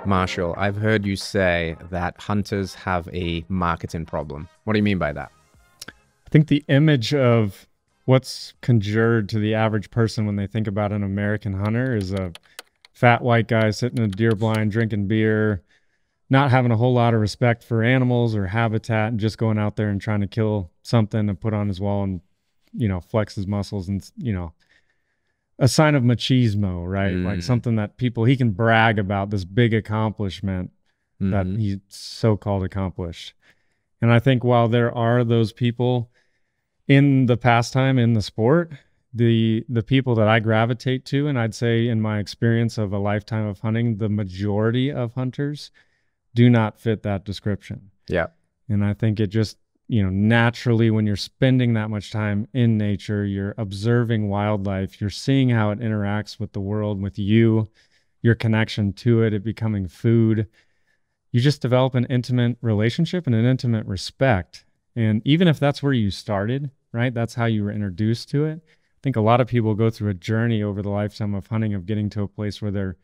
Marshall, I've heard you say that hunters have a marketing problem. What do you mean by that? I think the image of what's conjured to the average person when they think about an American hunter is a fat white guy sitting in a deer blind drinking beer, not having a whole lot of respect for animals or habitat, and just going out there and trying to kill something and put on his wall and, flex his muscles and, a sign of machismo, right? Like something that he can brag about, this big accomplishment that he's so-called accomplished. And I think while there are those people in the pastime, in the sport, the people that I gravitate to, and I'd say in my experience of a lifetime of hunting, the majority of hunters do not fit that description. Yeah. And I think it just, naturally, when you're spending that much time in nature, you're observing wildlife, you're seeing how it interacts with the world, with you, your connection to it becoming food. You just develop an intimate relationship and an intimate respect. And even if that's where you started, right? That's how you were introduced to it. I think a lot of people go through a journey over the lifetime of hunting, of getting to a place where they're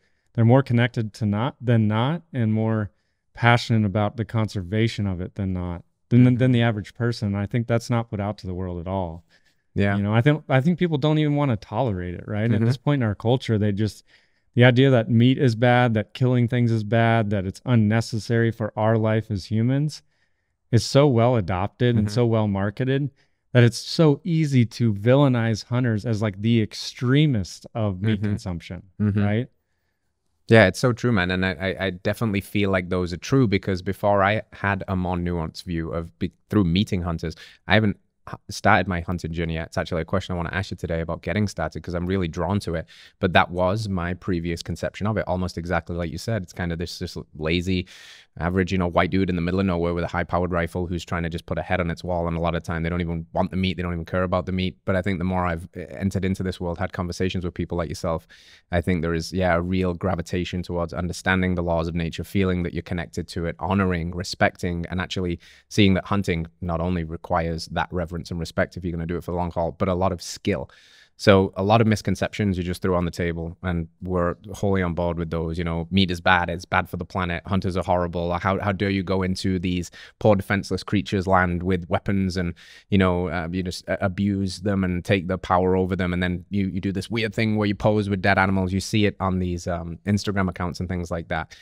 more connected to than not, and more passionate about the conservation of it than the average person. I think that's not put out to the world at all. Yeah. I think people don't even want to tolerate it, right? At this point in our culture, the idea that meat is bad, that killing things is bad, that it's unnecessary for our life as humans is so well adopted and so well marketed that it's so easy to villainize hunters as like the extremist of meat consumption, right? Yeah, it's so true, man. And I definitely feel like those are true, because before I had a more nuanced view of through meeting hunters, I haven't started my hunting journey yet. It's actually a question I want to ask you today about getting started, because I'm really drawn to it. But that was my previous conception of it, almost exactly like you said. It's kind of this lazy, average, white dude in the middle of nowhere with a high-powered rifle who's trying to just put a head on its wall. And a lot of time, they don't even want the meat. They don't even care about the meat. But I think the more I've entered into this world, had conversations with people like yourself, I think there is, a real gravitation towards understanding the laws of nature, feeling that you're connected to it, honoring, respecting, and actually seeing that hunting not only requires that reverence and respect if you're going to do it for the long haul, but a lot of skill. So a lot of misconceptions you just threw on the table, and we're wholly on board with those. Meat is bad. It's bad for the planet. Hunters are horrible. How dare you go into these poor defenseless creatures' land with weapons and, you just abuse them and take the power over them. And then you do this weird thing where you pose with dead animals. You see it on these Instagram accounts and things like that.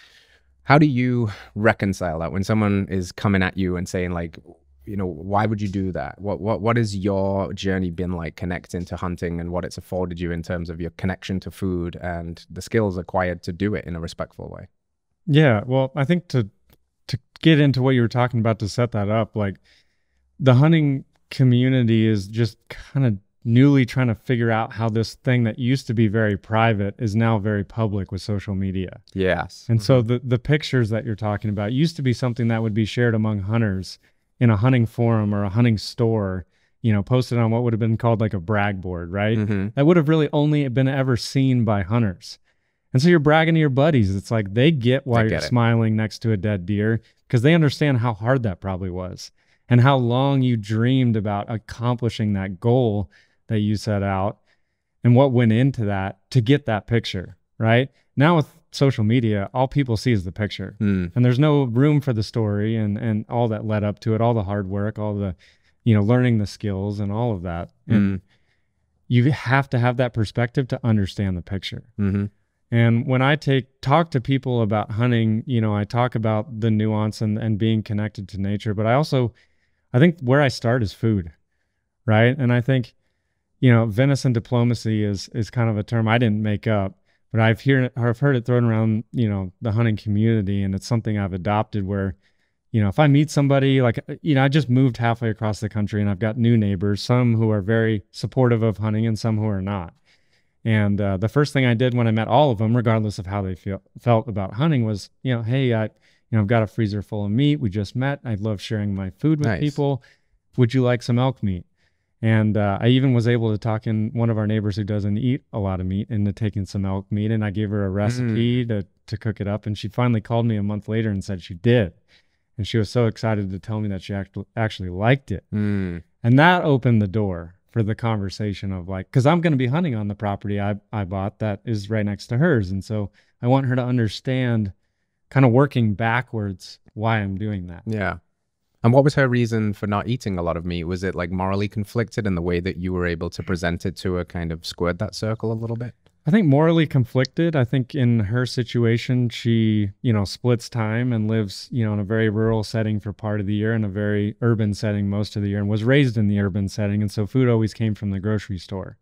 How do you reconcile that when someone is coming at you and saying like, why would you do that? What has your journey been like connecting to hunting, and what it's afforded you in terms of your connection to food and the skills acquired to do it in a respectful way? Yeah, well, I think to get into what you were talking about, to set that up, like the hunting community is just kind of newly trying to figure out how this thing that used to be very private is now very public with social media. Yes. And so the pictures that you're talking about used to be something that would be shared among hunters in a hunting forum or a hunting store, posted on what would have been called like a brag board, right? That would have really only been ever seen by hunters. And so you're bragging to your buddies. It's like they get why you're smiling next to a dead deer, because they understand how hard that probably was and how long you dreamed about accomplishing that goal that you set out and what went into that to get that picture, right? Now with social media, all people see is the picture, and there's no room for the story and all that led up to it, all the hard work, all the, learning the skills and all of that. And you have to have that perspective to understand the picture. And when I talk to people about hunting, I talk about the nuance and being connected to nature, but I think where I start is food, right? And I think, venison diplomacy is kind of a term I didn't make up, but I've heard it thrown around, the hunting community, and it's something I've adopted where, if I meet somebody like, I just moved halfway across the country and I've got new neighbors, some who are very supportive of hunting and some who are not. And the first thing I did when I met all of them, regardless of how they felt about hunting, was, hey, I've got a freezer full of meat. We just met. I love sharing my food with people. Would you like some elk meat? And I even was able to talk in one of our neighbors who doesn't eat a lot of meat into taking some elk meat. And I gave her a recipe to cook it up. And she finally called me a month later and said she did. And she was so excited to tell me that she actually liked it. And that opened the door for the conversation of like, because I'm going to be hunting on the property I bought that is right next to hers. And so I want her to understand, kind of working backwards, why I'm doing that. Yeah. And what was her reason for not eating a lot of meat? Was it like morally conflicted, and the way that you were able to present it to her kind of squared that circle a little bit? I think morally conflicted. I think in her situation, she, splits time and lives, in a very rural setting for part of the year and a very urban setting most of the year, and was raised in the urban setting. And so food always came from the grocery store,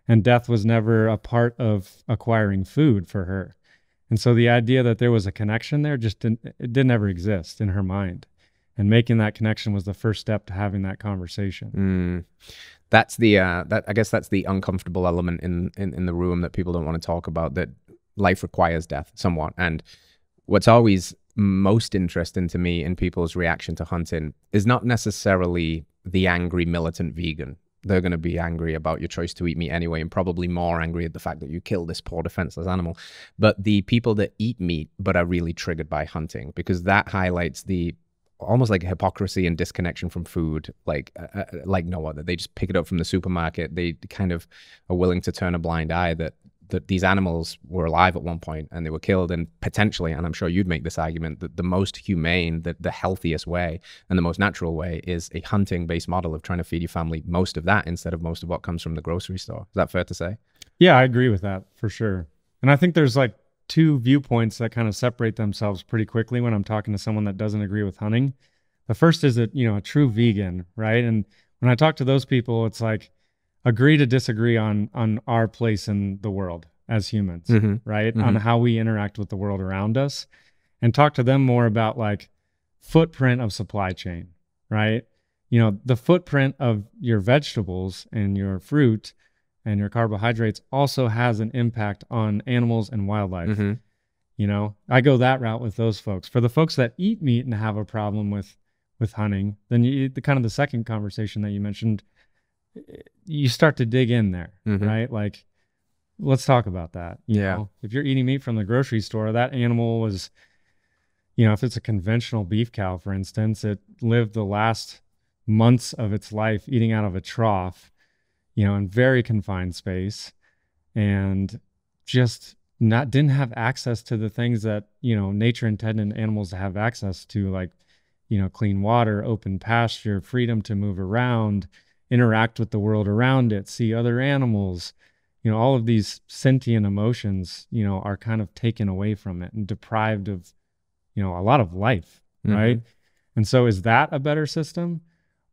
and death was never a part of acquiring food for her. And so the idea that there was a connection there didn't ever exist in her mind. And making that connection was the first step to having that conversation. That's the I guess that's the uncomfortable element in the room that people don't want to talk about, that life requires death somewhat. And what's always most interesting to me in people's reaction to hunting is not necessarily the angry militant vegan. They're going to be angry about your choice to eat meat anyway, and probably more angry at the fact that you killed this poor defenseless animal. But the people that eat meat but are really triggered by hunting, because that highlights the almost like hypocrisy and disconnection from food, like no other. They just pick it up from the supermarket. They kind of are willing to turn a blind eye that these animals were alive at one point and they were killed, and potentially, and I'm sure you'd make this argument, that the most humane, the healthiest way and the most natural way is a hunting-based model of trying to feed your family most of that instead of most of what comes from the grocery store. Is that fair to say? Yeah, I agree with that for sure. And I think there's like two viewpoints that kind of separate themselves pretty quickly when I'm talking to someone that doesn't agree with hunting. The first is a true vegan, right? And when I talk to those people, it's like, agree to disagree on our place in the world as humans, right? On how we interact with the world around us, and talk to them more about like footprint of supply chain, right? The footprint of your vegetables and your fruit and your carbohydrates also has an impact on animals and wildlife. I go that route with those folks. For the folks that eat meat and have a problem with hunting, then the second conversation that you mentioned, you start to dig in there, right? Like, let's talk about that. You know, if you're eating meat from the grocery store, that animal was, if it's a conventional beef cow, for instance, it lived the last months of its life eating out of a trough, in very confined space, and just didn't have access to the things that, nature intended animals to have access to, like, clean water, open pasture, freedom to move around, interact with the world around it, see other animals. All of these sentient emotions, are kind of taken away from it and deprived of, a lot of life, right? And so is that a better system,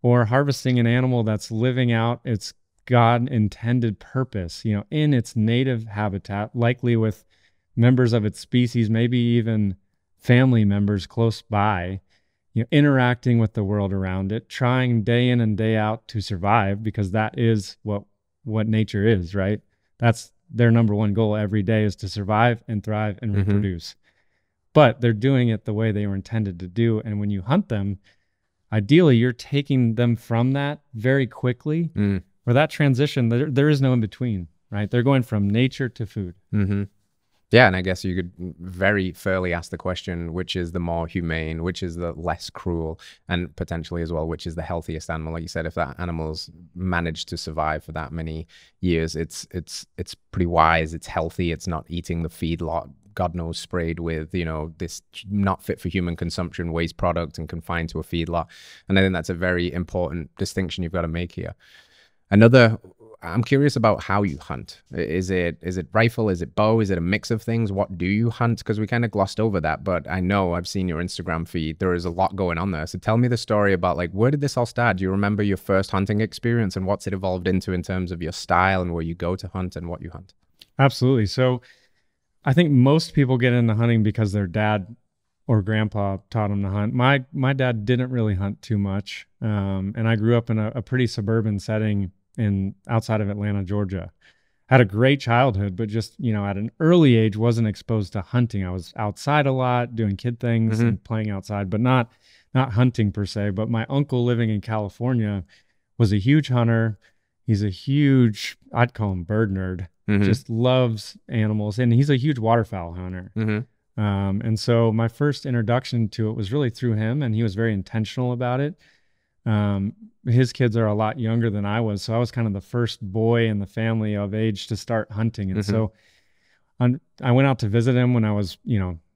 or harvesting an animal that's living out its God-intended purpose, in its native habitat, likely with members of its species, maybe even family members close by, interacting with the world around it, trying day in and day out to survive, because that is what nature is, right? That's their number one goal every day, is to survive and thrive and reproduce. But they're doing it the way they were intended to do. And when you hunt them, ideally, you're taking them from that very quickly, where that transition, there is no in between, right? They're going from nature to food. Yeah, and I guess you could very fairly ask the question, which is the more humane, which is the less cruel, and potentially as well, which is the healthiest animal. Like you said, if that animal's managed to survive for that many years, it's pretty wise, it's healthy, it's not eating the feedlot, God knows, sprayed with, this not fit for human consumption waste product and confined to a feedlot. And I think that's a very important distinction you've got to make here. I'm curious about how you hunt. Is it rifle? Is it bow? Is it a mix of things? What do you hunt? Because we kind of glossed over that, but I know I've seen your Instagram feed. There is a lot going on there. So tell me the story about, like, where did this all start? Do you remember your first hunting experience, and what's it evolved into in terms of your style and where you go to hunt and what you hunt? Absolutely. So I think most people get into hunting because their dad or grandpa taught them to hunt. My dad didn't really hunt too much. And I grew up in a pretty suburban setting outside of Atlanta, Georgia. Had a great childhood, but just, at an early age wasn't exposed to hunting. I was outside a lot, doing kid things and playing outside, but not hunting per se. But my uncle living in California was a huge hunter. He's a huge, I'd call him bird nerd, just loves animals. And he's a huge waterfowl hunter. And so my first introduction to it was really through him, and he was very intentional about it. His kids are a lot younger than I was. So I was kind of the first boy in the family of age to start hunting. And so I went out to visit him when I was,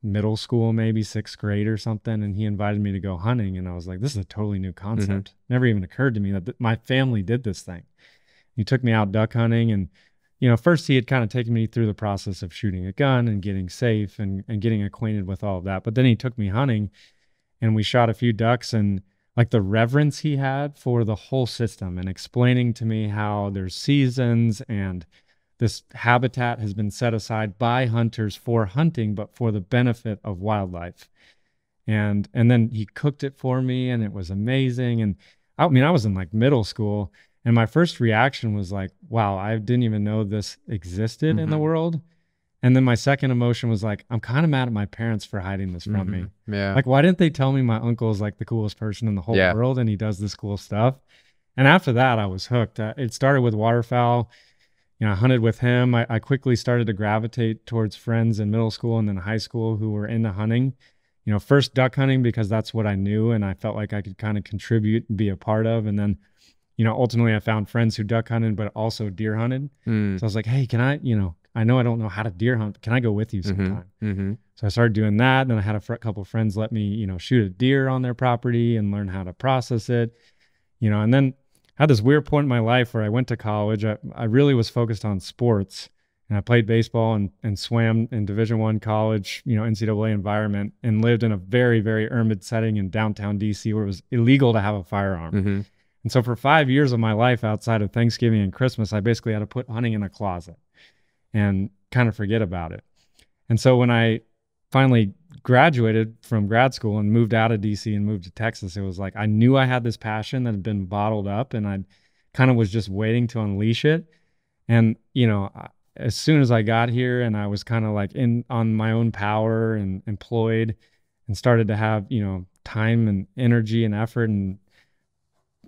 middle school, maybe 6th grade or something. And he invited me to go hunting. And I was like, this is a totally new concept. Never even occurred to me that my family did this thing. He took me out duck hunting, and first he had kind of taken me through the process of shooting a gun and getting safe and getting acquainted with all of that. But then he took me hunting, and we shot a few ducks, and like the reverence he had for the whole system and explaining to me how there's seasons and this habitat has been set aside by hunters for hunting, but for the benefit of wildlife. And then he cooked it for me, and it was amazing. And I was in like middle school, and my first reaction was like, wow, I didn't even know this existed in the world. And then my second emotion was like, I'm kind of mad at my parents for hiding this from me. Yeah. Like, why didn't they tell me my uncle is like the coolest person in the whole world and he does this cool stuff? And after that, I was hooked. It started with waterfowl. I hunted with him. I quickly started to gravitate towards friends in middle school and then high school who were into hunting. First duck hunting because that's what I knew and I felt like I could kind of contribute and be a part of. And then, ultimately I found friends who duck hunted, but also deer hunted. So I was like, hey, can I, I know I don't know how to deer hunt, but can I go with you sometime? So I started doing that. Then I had a couple of friends let me, shoot a deer on their property and learn how to process it, and then I had this weird point in my life where I went to college. I really was focused on sports, and I played baseball and swam in Division I college, NCAA environment, and lived in a very, very urban setting in downtown DC where it was illegal to have a firearm. And so for 5 years of my life outside of Thanksgiving and Christmas, I basically had to put hunting in a closet and kind of forget about it. And so when I finally graduated from grad school and moved out of DC and moved to Texas, it was like I knew I had this passion that had been bottled up, and I kind of was just waiting to unleash it. And as soon as I got here and I was kind of like on my own power and employed and started to have time and energy and effort and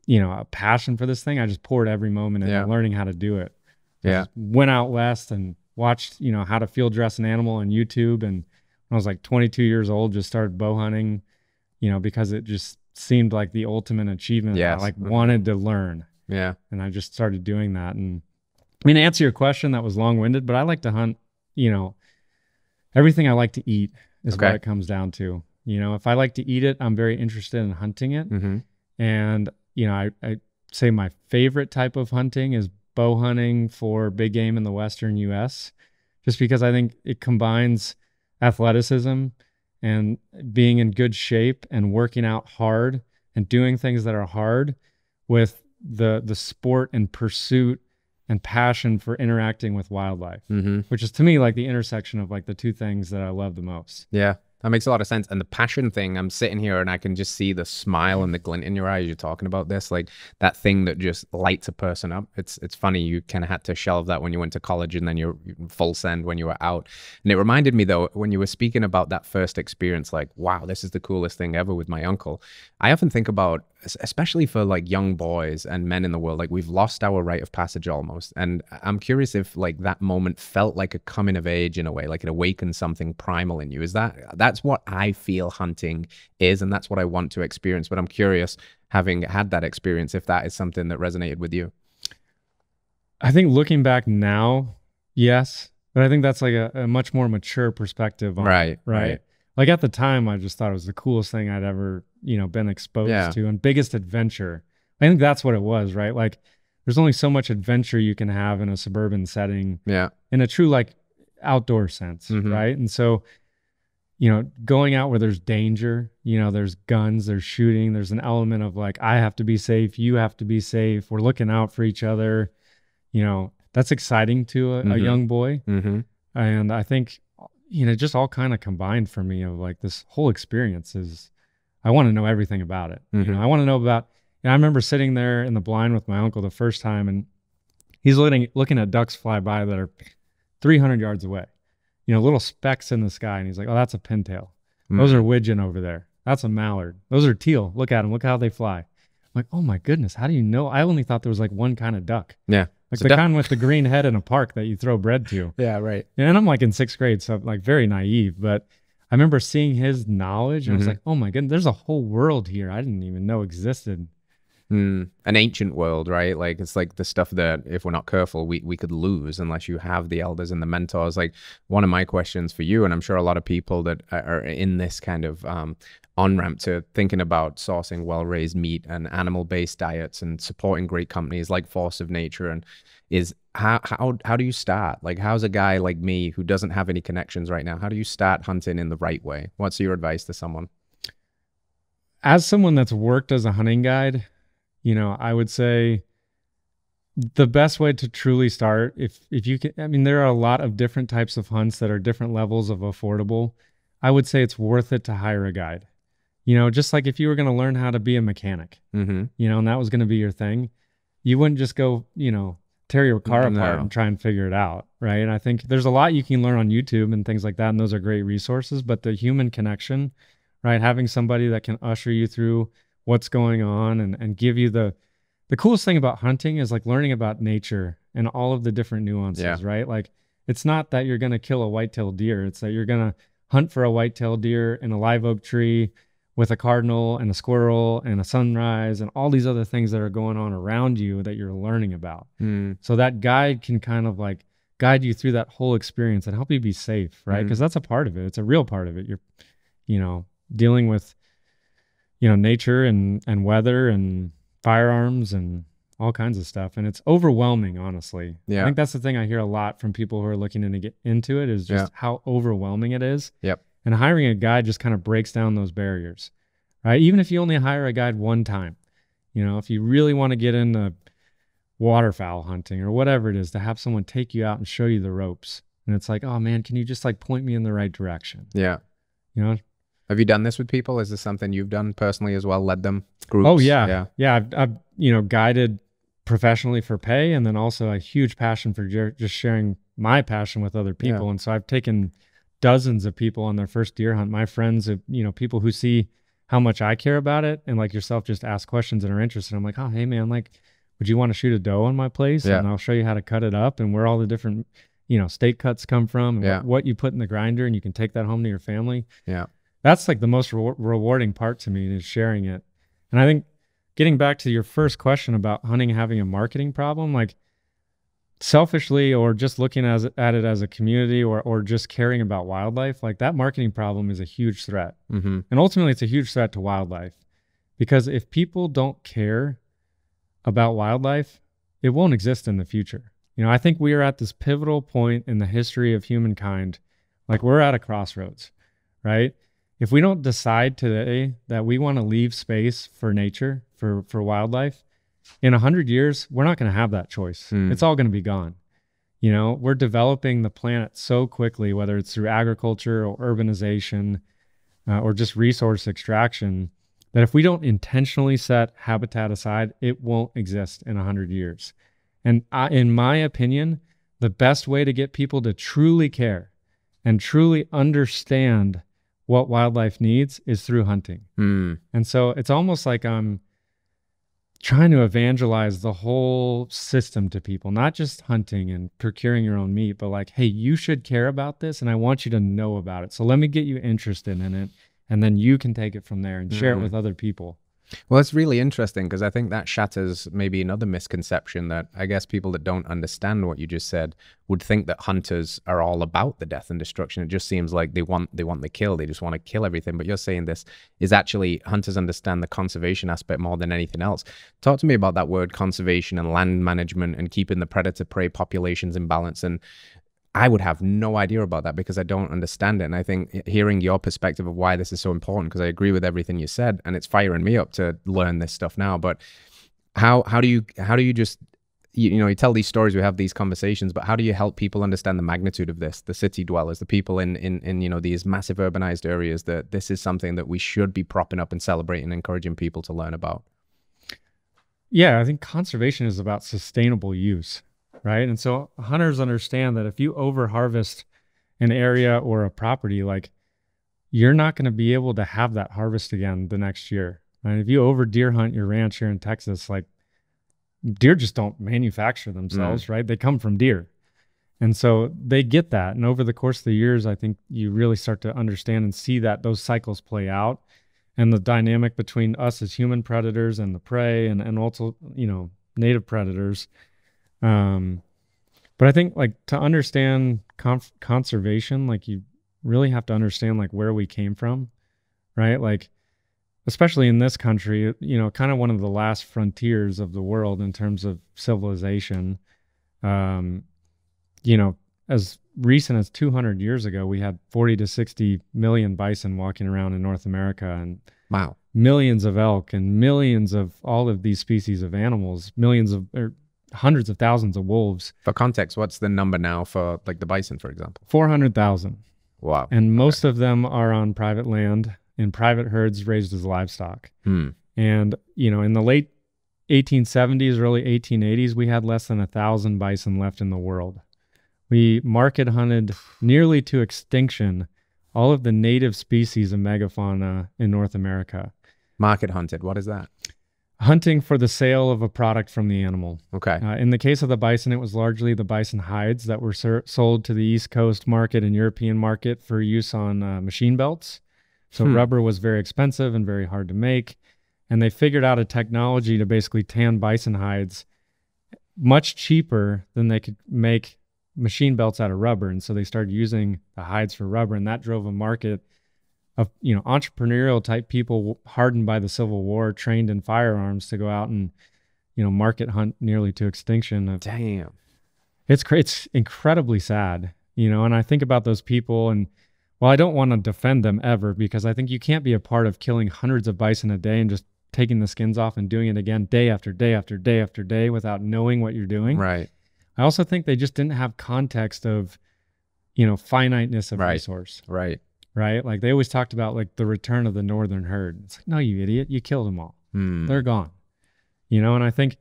a passion for this thing, I just poured every moment into learning how to do it. Just went out west and watched how to field dress an animal on YouTube, and when I was like 22 years old, just started bow hunting, because it just seemed like the ultimate achievement. I wanted to learn. Yeah. And I just started doing that. And to answer your question, that was long-winded, but I like to hunt, everything I like to eat is what it comes down to. If I like to eat it, I'm very interested in hunting it. And, I say my favorite type of hunting is bow hunting for big game in the Western US, just because I think it combines athleticism and being in good shape and working out hard and doing things that are hard with the sport and pursuit and passion for interacting with wildlife, which is to me like the intersection of like the two things that I love the most. Yeah. That makes a lot of sense. And the passion thing, I'm sitting here and I can just see the smile and the glint in your eyes. You're talking about this, like that thing that just lights a person up. It's funny. You kind of had to shelve that when you went to college, and then you're full send when you were out. And it reminded me though, when you were speaking about that first experience, like, wow, this is the coolest thing ever with my uncle. I often think about, especially for like young boys and men in the world, like we've lost our rite of passage almost. And I'm curious if like that moment felt like a coming of age in a way, like it awakened something primal in you. Is that's what I feel hunting is, and that's what I want to experience. But I'm curious, having had that experience, if that is something that resonated with you. I think looking back now, yes, but I think that's like a much more mature perspective on it, right? Like at the time, I just thought it was the coolest thing I'd ever, been exposed to, and biggest adventure. I think that's what it was, right? Like there's only so much adventure you can have in a suburban setting, in a true like outdoor sense, right? And so, going out where there's danger, there's guns, there's shooting, there's an element of like, I have to be safe, you have to be safe, we're looking out for each other, that's exciting to a young boy. And I think, just all kind of combined for me of like this whole experience is, I want to know everything about it. I want to know about, I remember sitting there in the blind with my uncle the first time, and he's looking at ducks fly by that are 300 yards away, little specks in the sky. And he's like, oh, that's a pintail. Those are widgeon over there. That's a mallard. Those are teal. Look at them. Look how they fly. I'm like, oh my goodness. How do you know? I only thought there was like one kind of duck. Yeah. Like the kind with the green head in a park that you throw bread to. Yeah, right. And I'm like in 6th grade, so I'm like very naive. But I remember seeing his knowledge, and I was like, oh my goodness, there's a whole world here I didn't even know existed. An ancient world, right? Like it's like the stuff that if we're not careful, we could lose unless you have the elders and the mentors. Like one of my questions for you, and I'm sure a lot of people that are in this kind of on-ramp to thinking about sourcing well-raised meat and animal-based diets and supporting great companies like Force of Nature, and is how do you start? Like, how's a guy like me who doesn't have any connections right now, how do you start hunting in the right way? What's your advice to someone? As someone that's worked as a hunting guide, you know, I would say the best way to truly start, if you can, I mean, there are a lot of different types of hunts that are different levels of affordable. I would say it's worth it to hire a guide. You know, just like if you were going to learn how to be a mechanic, you know, and that was going to be your thing, you wouldn't just go, you know, tear your car apart and try and figure it out, right? And I think there's a lot you can learn on YouTube and things like that, and those are great resources, but the human connection, right? Having somebody that can usher you through what's going on and give you the coolest thing about hunting is like learning about nature and all of the different nuances, right? Like it's not that you're going to kill a white-tailed deer. It's that you're going to hunt for a white-tailed deer in a live oak tree with a cardinal and a squirrel and a sunrise and all these other things that are going on around you that you're learning about. So that guide can kind of like guide you through that whole experience and help you be safe, right? Because that's a part of it. It's a real part of it. You're, you know, dealing with, you know, nature and weather and firearms and all kinds of stuff. And it's overwhelming, honestly. I think that's the thing I hear a lot from people who are looking to get into it is just how overwhelming it is. And hiring a guide just kind of breaks down those barriers, right? Even if you only hire a guide one time, you know, if you really want to get into waterfowl hunting or whatever it is, to have someone take you out and show you the ropes. And it's like, oh man, can you just like point me in the right direction? You know? Have you done this with people? Is this something you've done personally as well? Led them groups? Oh yeah. I've you know, guided professionally for pay, and then also a huge passion for just sharing my passion with other people. And so I've taken dozens of people on their first deer hunt. My friends, you know, people who see how much I care about it, and like yourself, just ask questions and are interested. I'm like, oh, hey man, like, would you want to shoot a doe on my place? And I'll show you how to cut it up and where all the different, you know, steak cuts come from, and what you put in the grinder, and you can take that home to your family. That's like the most rewarding part to me, is sharing it. And I think getting back to your first question about hunting having a marketing problem, like selfishly or just looking at it as a community or just caring about wildlife, like that marketing problem is a huge threat. And ultimately it's a huge threat to wildlife, because if people don't care about wildlife, it won't exist in the future. You know, I think we are at this pivotal point in the history of humankind. Like we're at a crossroads, right? If we don't decide today that we want to leave space for nature, for wildlife, in 100 years, we're not going to have that choice. It's all going to be gone. You know, we're developing the planet so quickly, whether it's through agriculture or urbanization or just resource extraction, that if we don't intentionally set habitat aside, it won't exist in 100 years. And in my opinion, the best way to get people to truly care and truly understand what wildlife needs is through hunting. And so it's almost like I'm trying to evangelize the whole system to people, not just hunting and procuring your own meat, but like, hey, you should care about this and I want you to know about it. So let me get you interested in it, and then you can take it from there and share it with other people. Well, it's really interesting, because I think that shatters maybe another misconception that I guess people that don't understand what you just said would think that hunters are all about the death and destruction. It just seems like they want the kill. They just want to kill everything. But you're saying this is actually hunters understand the conservation aspect more than anything else. Talk to me about that word conservation and land management and keeping the predator-prey populations in balance. And I would have no idea about that because I don't understand it. And I think hearing your perspective of why this is so important, because I agree with everything you said, and it's firing me up to learn this stuff now. But how do you just, you know, you tell these stories, we have these conversations, but how do you help people understand the magnitude of this, the city dwellers, the people in you know, these massive urbanized areas, that this is something that we should be propping up and celebrating and encouraging people to learn about? Yeah, I think conservation is about sustainable use. Right. And so hunters understand that if you over harvest an area or a property, like you're not going to be able to have that harvest again the next year. And if you over deer hunt your ranch here in Texas, like deer just don't manufacture themselves, right? They come from deer. And so they get that. And over the course of the years, I think you really start to understand and see that those cycles play out. and the dynamic between us as human predators and the prey, and also, you know, native predators. But I think, like, to understand conservation, like, you really have to understand, like, where we came from, right? Like, especially in this country, you know, kind of one of the last frontiers of the world in terms of civilization. You know, as recent as 200 years ago, we had 40 to 60 million bison walking around in North America, and Wow. millions of elk and millions of all of these species of animals, millions of, or hundreds of thousands of wolves. For context, what's the number now for like the bison, for example? 400,000. Wow. And most of them are on private land in private herds raised as livestock. And, you know, in the late 1870s, early 1880s, we had less than 1,000 bison left in the world. We market hunted nearly to extinction all of the native species of megafauna in North America. Market hunted, what is that? Hunting for the sale of a product from the animal. Okay. In the case of the bison, it was largely the bison hides that were sold to the East Coast market and European market for use on machine belts. So rubber was very expensive and very hard to make. And they figured out a technology to basically tan bison hides much cheaper than they could make machine belts out of rubber. And so they started using the hides for rubber, and that drove a market of, you know, entrepreneurial type people hardened by the Civil War, trained in firearms, to go out and, you know, market hunt nearly to extinction. Damn. It's incredibly sad, you know, and I think about those people, and well, I don't want to defend them ever, because I think you can't be a part of killing hundreds of bison a day and just taking the skins off and doing it again day after day after day after day without knowing what you're doing. Right. I also think they just didn't have context of, you know, finiteness of resource. Right. Right? Like, they always talked about, like, the return of the northern herd. It's like, no, you idiot, you killed them all. They're gone. You know, and I think,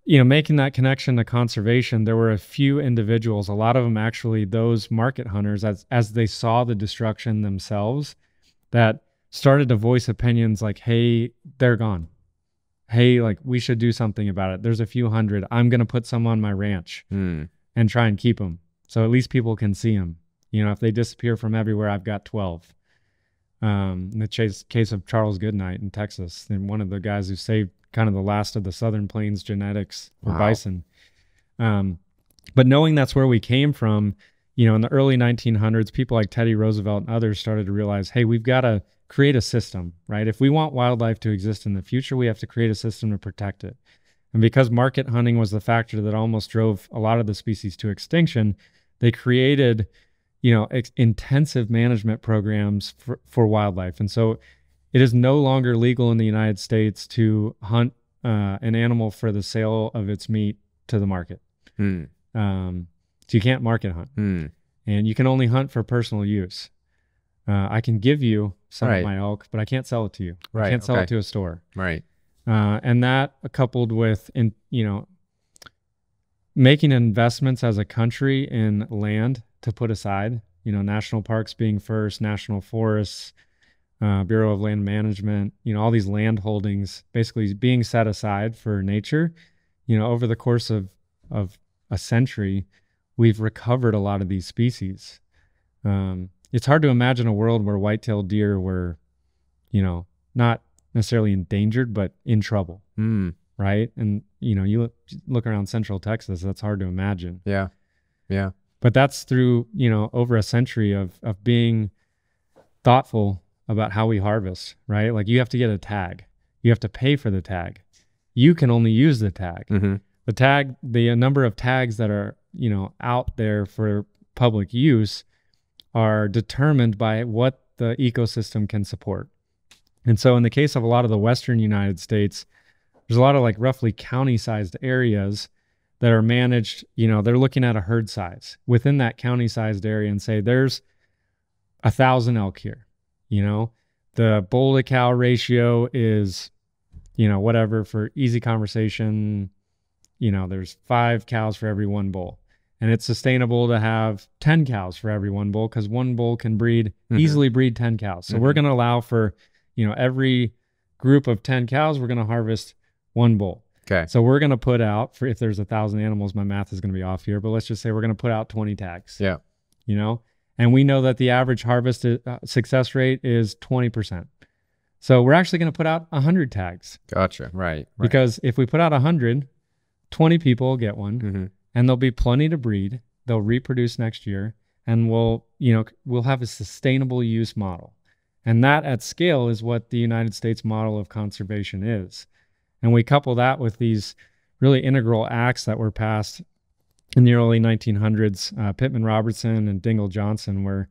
you know, making that connection to conservation, there were a few individuals, a lot of them actually those market hunters, as they saw the destruction themselves, that started to voice opinions like, hey, they're gone. Hey, like, we should do something about it. There's a few hundred. I'm going to put some on my ranch and try and keep them, so at least people can see them. You know, if they disappear from everywhere, I've got 12. In the case of Charles Goodnight in Texas, and one of the guys who saved kind of the last of the Southern Plains genetics for bison. But knowing that's where we came from, you know, in the early 1900s, people like Teddy Roosevelt and others started to realize, hey, we've got to create a system, right? If we want wildlife to exist in the future, we have to create a system to protect it. And because market hunting was the factor that almost drove a lot of the species to extinction, they created, you know, intensive management programs for wildlife. And so it is no longer legal in the United States to hunt an animal for the sale of its meat to the market. So you can't market hunt. And you can only hunt for personal use. I can give you some of my elk, but I can't sell it to you. I can't sell it to a store. Right. And that, coupled with, you know, making investments as a country in land to put aside, you know, national parks being first, national forests, Bureau of Land Management, you know, all these land holdings basically being set aside for nature. You know, over the course of a century, we've recovered a lot of these species. It's hard to imagine a world where white-tailed deer were, you know, not necessarily endangered, but in trouble. Right? And, you know, you look around Central Texas, that's hard to imagine. Yeah. Yeah. But that's through, you know, over a century of being thoughtful about how we harvest, right? Like, you have to get a tag. You have to pay for the tag. You can only use the tag. The tag, the number of tags that are, you know, out there for public use are determined by what the ecosystem can support. And so in the case of a lot of the Western United States, there's a lot of, like, roughly county-sized areas that are managed, you know, they're looking at a herd size within that county-sized area and say, there's 1,000 elk here. You know, the bull to cow ratio is, you know, whatever, for easy conversation, you know, there's 5 cows for every 1 bull. And it's sustainable to have 10 cows for every 1 bull, because 1 bull can easily breed 10 cows. So we're going to allow for, you know, every group of 10 cows, we're going to harvest 1 bull. Okay. So we're going to put out, for, if there's 1,000 animals, my math is going to be off here, but let's just say we're going to put out 20 tags. Yeah. You know, and we know that the average harvest success rate is 20%. So we're actually going to put out 100 tags. Gotcha. Right. Because if we put out 100, 20 people will get one, and there'll be plenty to breed. They'll reproduce next year, and we'll have a sustainable use model. And that at scale is what the United States model of conservation is. And we couple that with these really integral acts that were passed in the early 1900s, Pittman Robertson and Dingell Johnson, where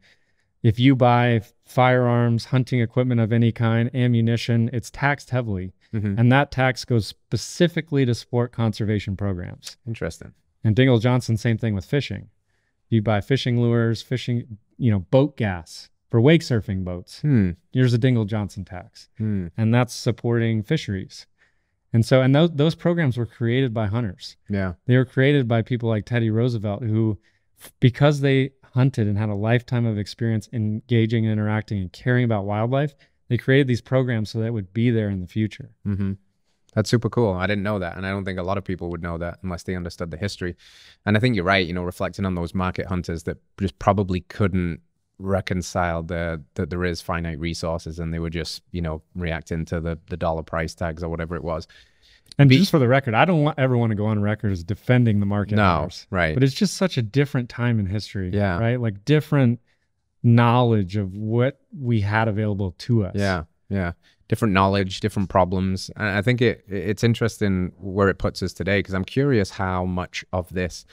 if you buy firearms, hunting equipment of any kind, ammunition, it's taxed heavily. And that tax goes specifically to support conservation programs. Interesting. And Dingell Johnson, same thing with fishing. You buy fishing lures, boat gas for wake surfing boats. Here's a Dingell Johnson tax. And that's supporting fisheries. And so, and those programs were created by hunters. Yeah. They were created by people like Teddy Roosevelt, who, because they hunted and had a lifetime of experience engaging and interacting and caring about wildlife, they created these programs so that it would be there in the future. That's super cool. I didn't know that. And I don't think a lot of people would know that unless they understood the history. And I think you're right, reflecting on those market hunters that just probably couldn't reconcile that there is finite resources, and they were just, reacting to the dollar price tags or whatever it was. And just for the record, I don't ever want to go on record as defending the market hunters. Right. But it's just such a different time in history. Yeah. Right? Like different knowledge of what we had available to us. Yeah. Yeah. Different knowledge, different problems. And I think it's interesting where it puts us today, because I'm curious how much of this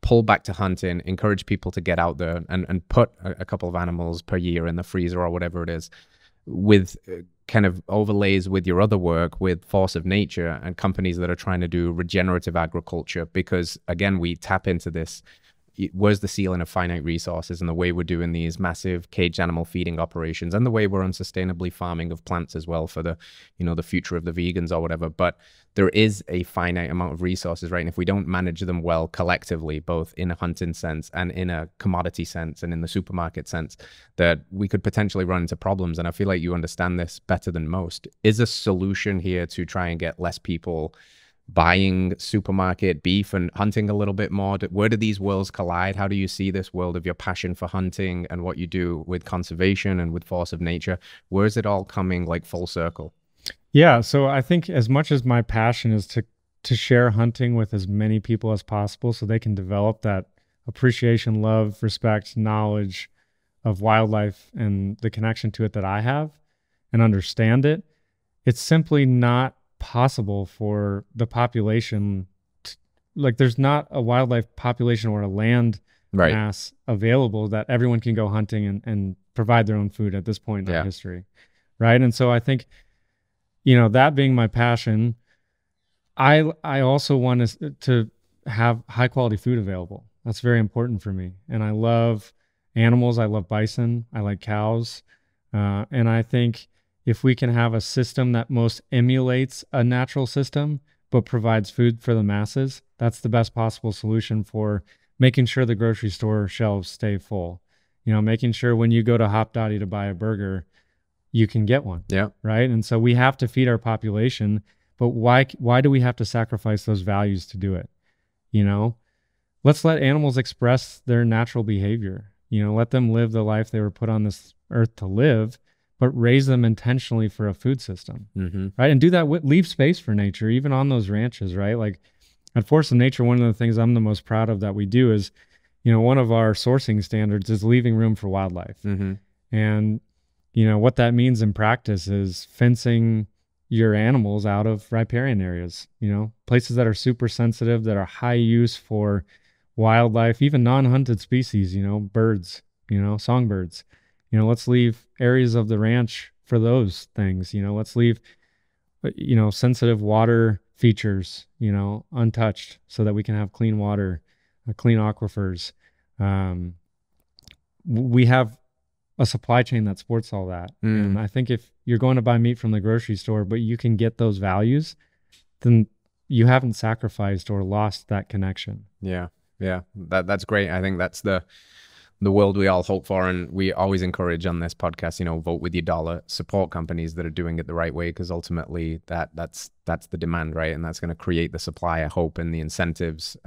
pull back to hunting, encourage people to get out there and put a couple of animals per year in the freezer or whatever it is, with kind of overlays with your other work with force of nature and companies that are trying to do regenerative agriculture. Because again, we tap into this, where's the ceiling of finite resources, and the way we're doing these massive caged animal feeding operations, and the way we're unsustainably farming of plants as well for the, the future of the vegans or whatever. But there is a finite amount of resources, right? And if we don't manage them well collectively, both in a hunting sense and in a commodity sense and in the supermarket sense, that we could potentially run into problems. And I feel like you understand this better than most. Is a solution here to try and get less people buying supermarket beef and hunting a little bit more? Where do these worlds collide? How do you see this world of your passion for hunting and what you do with conservation and with force of nature? Where is it all coming like full circle? Yeah, so I think as much as my passion is to share hunting with as many people as possible so they can develop that appreciation, love, respect, knowledge of wildlife and the connection to it that I have and understand it, it's simply not possible for the population there's not a wildlife population or a land mass available that everyone can go hunting and provide their own food at this point in history, right? And so I think, that being my passion, I also want to have high quality food available. That's very important for me. And I love animals. I love bison. I like cows. And I think if we can have a system that most emulates a natural system, but provides food for the masses, that's the best possible solution for making sure the grocery store shelves stay full. Making sure when you go to Hop Dottie to buy a burger, you can get one. Yeah. Right. And so we have to feed our population, but why do we have to sacrifice those values to do it? Let's let animals express their natural behavior. Let them live the life they were put on this earth to live, but raise them intentionally for a food system, right? And do that leave space for nature, even on those ranches, right? Like at Force of Nature, one of the things I'm the most proud of that we do is, one of our sourcing standards is leaving room for wildlife. And, what that means in practice is fencing your animals out of riparian areas, places that are super sensitive, that are high use for wildlife, even non-hunted species, birds, songbirds. Let's leave areas of the ranch for those things. Let's leave, sensitive water features, untouched so that we can have clean water, clean aquifers. We have a supply chain that supports all that. And I think if you're going to buy meat from the grocery store, but you can get those values, then you haven't sacrificed or lost that connection. Yeah. Yeah. That's great. I think that's the the world we all hope for. And we always encourage on this podcast, you know, vote with your dollar, support companies that are doing it the right way, because ultimately that's the demand, right? And that's going to create the supply, I hope, and the incentives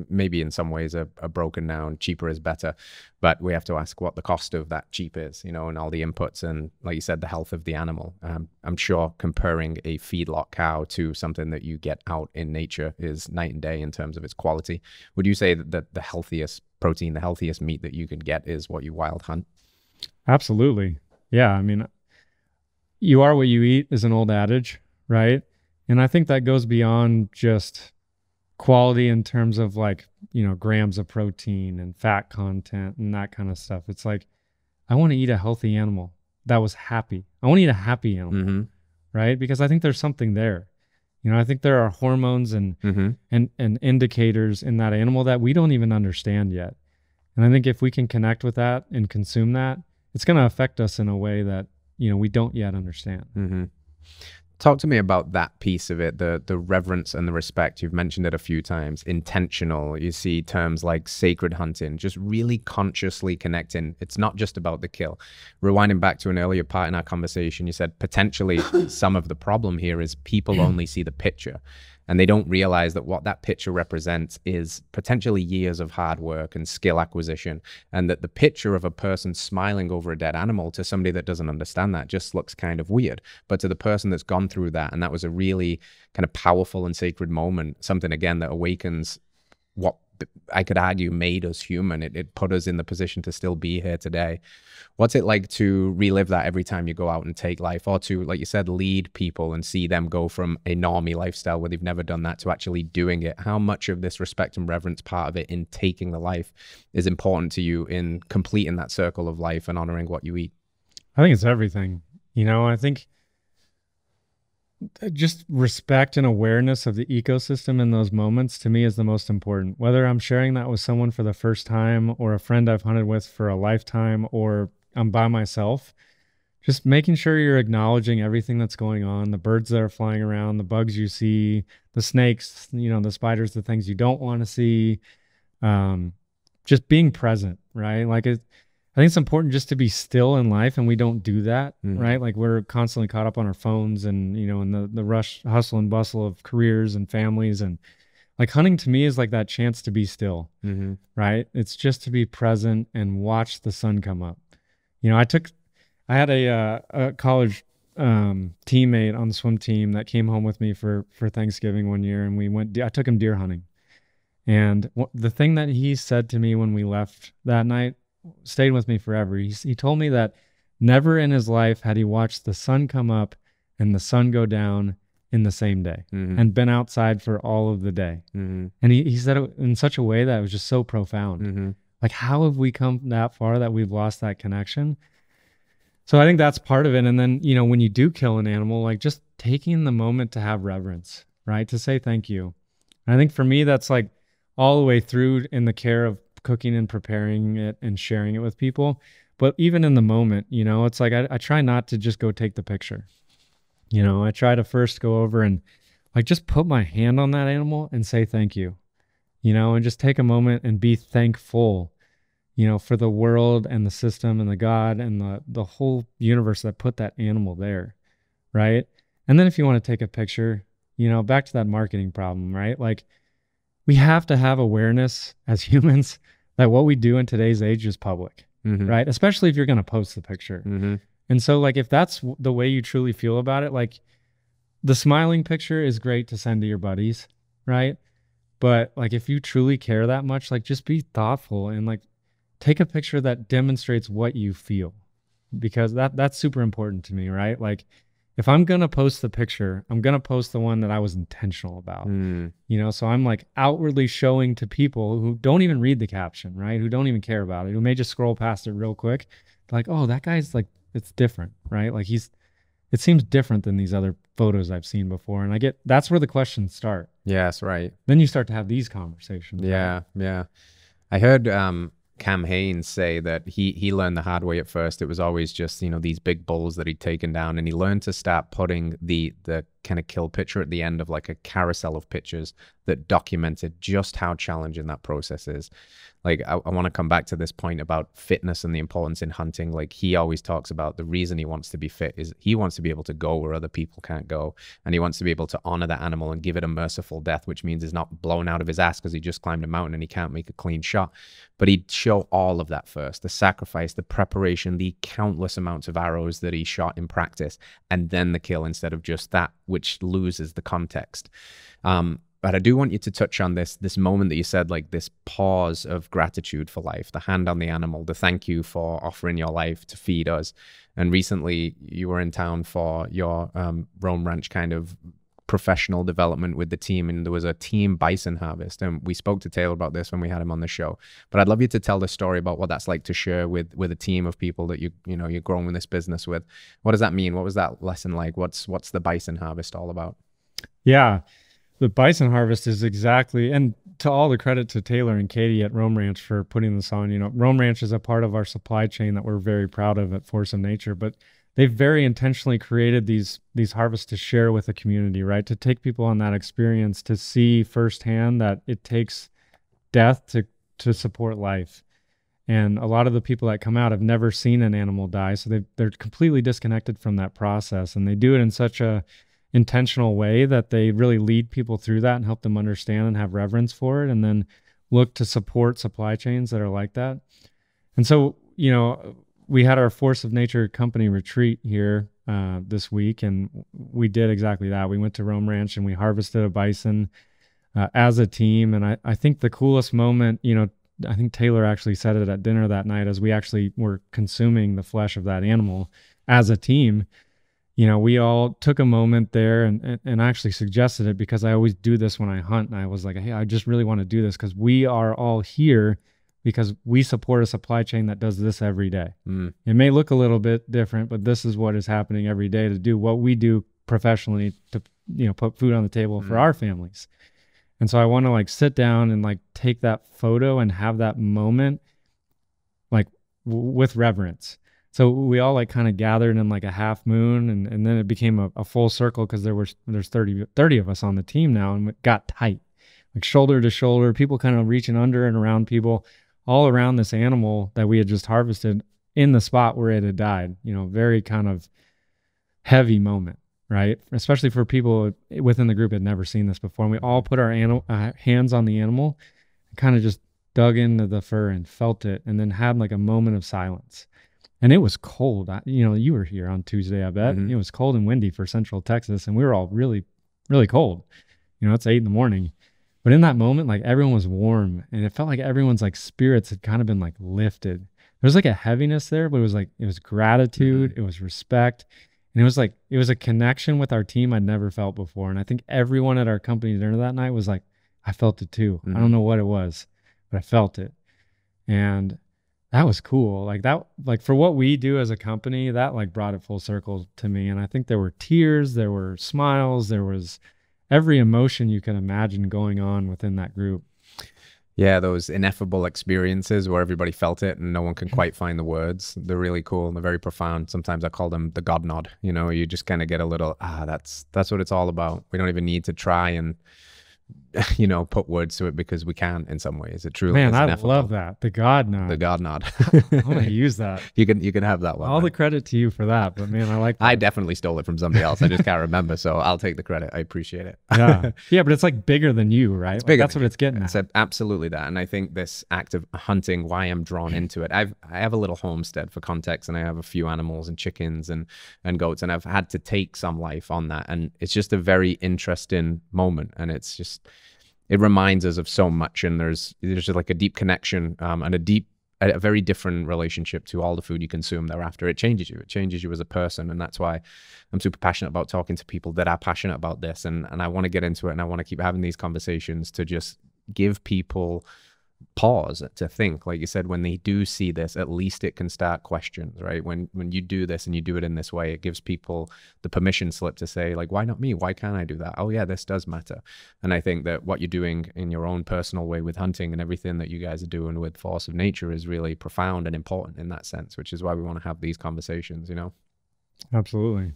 maybe in some ways are broken down. Cheaper is better, but we have to ask what the cost of that cheap is, you know, and all the inputs, and like you said, the health of the animal. I'm sure comparing a feedlot cow to something that you get out in nature is night and day in terms of its quality. Would you say that the healthiest protein, the healthiest meat that you can get is what you wild hunt? Absolutely. Yeah. I mean, you are what you eat is an old adage, right? And I think that goes beyond just quality in terms of like, you know, grams of protein and fat content and that kind of stuff. It's like, I want to eat a healthy animal that was happy. I want to eat a happy animal, right? Because I think there's something there. You know, I think there are hormones and indicators in that animal that we don't even understand yet. And I think if we can connect with that and consume that, it's going to affect us in a way that, you know, we don't yet understand. Talk to me about that piece of it, the reverence and the respect. You've mentioned it a few times. Intentional. You see terms like sacred hunting, just really consciously connecting. It's not just about the kill. Rewinding back to an earlier part in our conversation, you said potentially some of the problem here is people only see the picture, and they don't realize that what that picture represents is potentially years of hard work and skill acquisition, and that the picture of a person smiling over a dead animal to somebody that doesn't understand that just looks kind of weird. But to the person that's gone through that, and that was a really kind of powerful and sacred moment, something again that awakens what I could argue made us human. It put us in the position to still be here today. What's it like to relive that every time you go out and take life, or to, like you said, lead people and see them go from a normie lifestyle where they've never done that to actually doing it? How much of this respect and reverence part of it in taking the life is important to you in completing that circle of life and honoring what you eat? I think it's everything. You know, I think just respect and awareness of the ecosystem in those moments to me is the most important. Whether I'm sharing that with someone for the first time or a friend I've hunted with for a lifetime, or I'm by myself, just making sure you're acknowledging everything that's going on, the birds that are flying around, the bugs you see, the snakes, you know, the spiders, the things you don't want to see, just being present, right? Like I think it's important just to be still in life, and we don't do that, right? Like we're constantly caught up on our phones and, you know, in the rush, hustle and bustle of careers and families. And like hunting to me is like that chance to be still, right? It's just to be present and watch the sun come up. You know, I had a college teammate on the swim team that came home with me for Thanksgiving one year, and I took him deer hunting. And the thing that he said to me when we left that night stayed with me forever. He told me that never in his life had he watched the sun come up and the sun go down in the same day, and been outside for all of the day. And he said it in such a way that was just so profound. Like, how have we come that far that we've lost that connection? So I think that's part of it. And then, you know, when you do kill an animal, like just taking the moment to have reverence, right? To say thank you. And I think for me, that's like all the way through in the care of cooking and preparing it and sharing it with people. But even in the moment, you know, it's like I try not to just go take the picture. You know, I try to first go over and like just put my hand on that animal and say thank you, you know, and just take a moment and be thankful, you know, for the world and the system and the God and the whole universe that put that animal there, right? And then if you want to take a picture, you know, back to that marketing problem, right? Like we have to have awareness as humans that what we do in today's age is public, right? Especially if you're going to post the picture. And so like, if that's the way you truly feel about it, like the smiling picture is great to send to your buddies, right? But like, if you truly care that much, like just be thoughtful and like take a picture that demonstrates what you feel, because that's super important to me, right? Like if I'm going to post the picture, I'm going to post the one that I was intentional about, you know? So I'm like outwardly showing to people who don't even read the caption, right? Who don't even care about it, who may just scroll past it real quick. Like, oh, that guy's like, it's different, right? Like it seems different than these other photos I've seen before. And that's where the questions start. Yes, right. Then you start to have these conversations. Yeah, right? yeah. I heard Cam Haines say that he learned the hard way at first. It was always just, you know, these big bulls that he'd taken down, and he learned to start putting the kind of kill picture at the end of like a carousel of pictures that documented just how challenging that process is. Like, I want to come back to this point about fitness and the importance in hunting. Like, he always talks about the reason he wants to be fit is he wants to be able to go where other people can't go. And he wants to be able to honor that animal and give it a merciful death, which means he's not blown out of his ass because he just climbed a mountain and he can't make a clean shot. But he'd show all of that first, the sacrifice, the preparation, the countless amounts of arrows that he shot in practice, and then the kill instead of just that, which loses the context. But I do want you to touch on this moment that you said, like this pause of gratitude for life, the hand on the animal, the thank you for offering your life to feed us. And recently you were in town for your Rome Ranch kind of professional development with the team, and there was a team bison harvest. And we spoke to Taylor about this when we had him on the show. But I'd love you to tell the story about what that's like to share with a team of people that you're growing this business with. What does that mean? What was that lesson like? What's the bison harvest all about? Yeah. The bison harvest is exactly, and to all the credit to Taylor and Katie at Rome Ranch for putting this on. Rome Ranch is a part of our supply chain that we're very proud of at Force of Nature, but they've very intentionally created these harvests to share with the community, right? To take people on that experience, to see firsthand that it takes death to support life. And a lot of the people that come out have never seen an animal die, so they're completely disconnected from that process, and they do it in such a intentional way that they really lead people through that and help them understand and have reverence for it, and then look to support supply chains that are like that. And so, we had our Force of Nature company retreat here this week, and we did exactly that. We went to Rome Ranch and we harvested a bison as a team. And I think the coolest moment, I think Taylor actually said it at dinner that night as we actually were consuming the flesh of that animal as a team. We all took a moment there, and I actually suggested it because I always do this when I hunt. And I was like, hey, I just really want to do this because we are all here because we support a supply chain that does this every day. It may look a little bit different, but this is what is happening every day to do what we do professionally to, put food on the table for our families. And so I want to sit down and take that photo and have that moment with reverence. So we all kind of gathered in a half moon, and then it became a full circle because there's 30 of us on the team now, and it got tight, shoulder to shoulder, people kind of reaching under and around people, all around this animal that we had just harvested in the spot where it had died. Very kind of heavy moment, right? Especially for people within the group that had never seen this before. And we all put our hands on the animal and kind of just dug into the fur and felt it, and then had a moment of silence. And it was cold. You were here on Tuesday, I bet. It was cold and windy for Central Texas, and we were all really, really cold. It's 8 a.m. But in that moment, everyone was warm, and it felt like everyone's spirits had kind of been lifted. There was a heaviness there, but it was gratitude, it was respect, and it was a connection with our team I'd never felt before. And I think everyone at our company dinner that night was I felt it too. I don't know what it was, but I felt it. And that was cool. For what we do as a company, that brought it full circle to me. And I think there were tears, there were smiles, there was every emotion you can imagine going on within that group. Yeah, those ineffable experiences where everybody felt it and no one can quite find the words. They're really cool and they're very profound. Sometimes I call them the God nod. You just kind of get a little, that's what it's all about. We don't even need to try and put words to it because we can in some ways. It truly is ineffable. Love that. The God nod. The God nod. I'm going to use that. You can have that one. All the credit to you for that, but man, I like that. I definitely stole it from somebody else. I just can't remember, so I'll take the credit. I appreciate it. Yeah, but it's bigger than you, right? It's bigger. That's what it's getting at. It's absolutely that. And I think this act of hunting, why I'm drawn into it. I have a little homestead for context, and I have a few animals and chickens and goats, and I've had to take some life on that. And it's just a very interesting moment, and it reminds us of so much, and there's just a deep connection and a very different relationship to all the food you consume thereafter. It changes you as a person, and that's why I'm super passionate about talking to people that are passionate about this, and I want to get into it, and I want to keep having these conversations to just give people pause to think. Like you said, when they do see this, at least it can start questions, right? When you do this and you do it in this way, it gives people the permission slip to say, why not me? Why can't I do that? Oh yeah, this does matter. And I think that what you're doing in your own personal way with hunting and everything that you guys are doing with Force of Nature is really profound and important in that sense, which is why we want to have these conversations, Absolutely.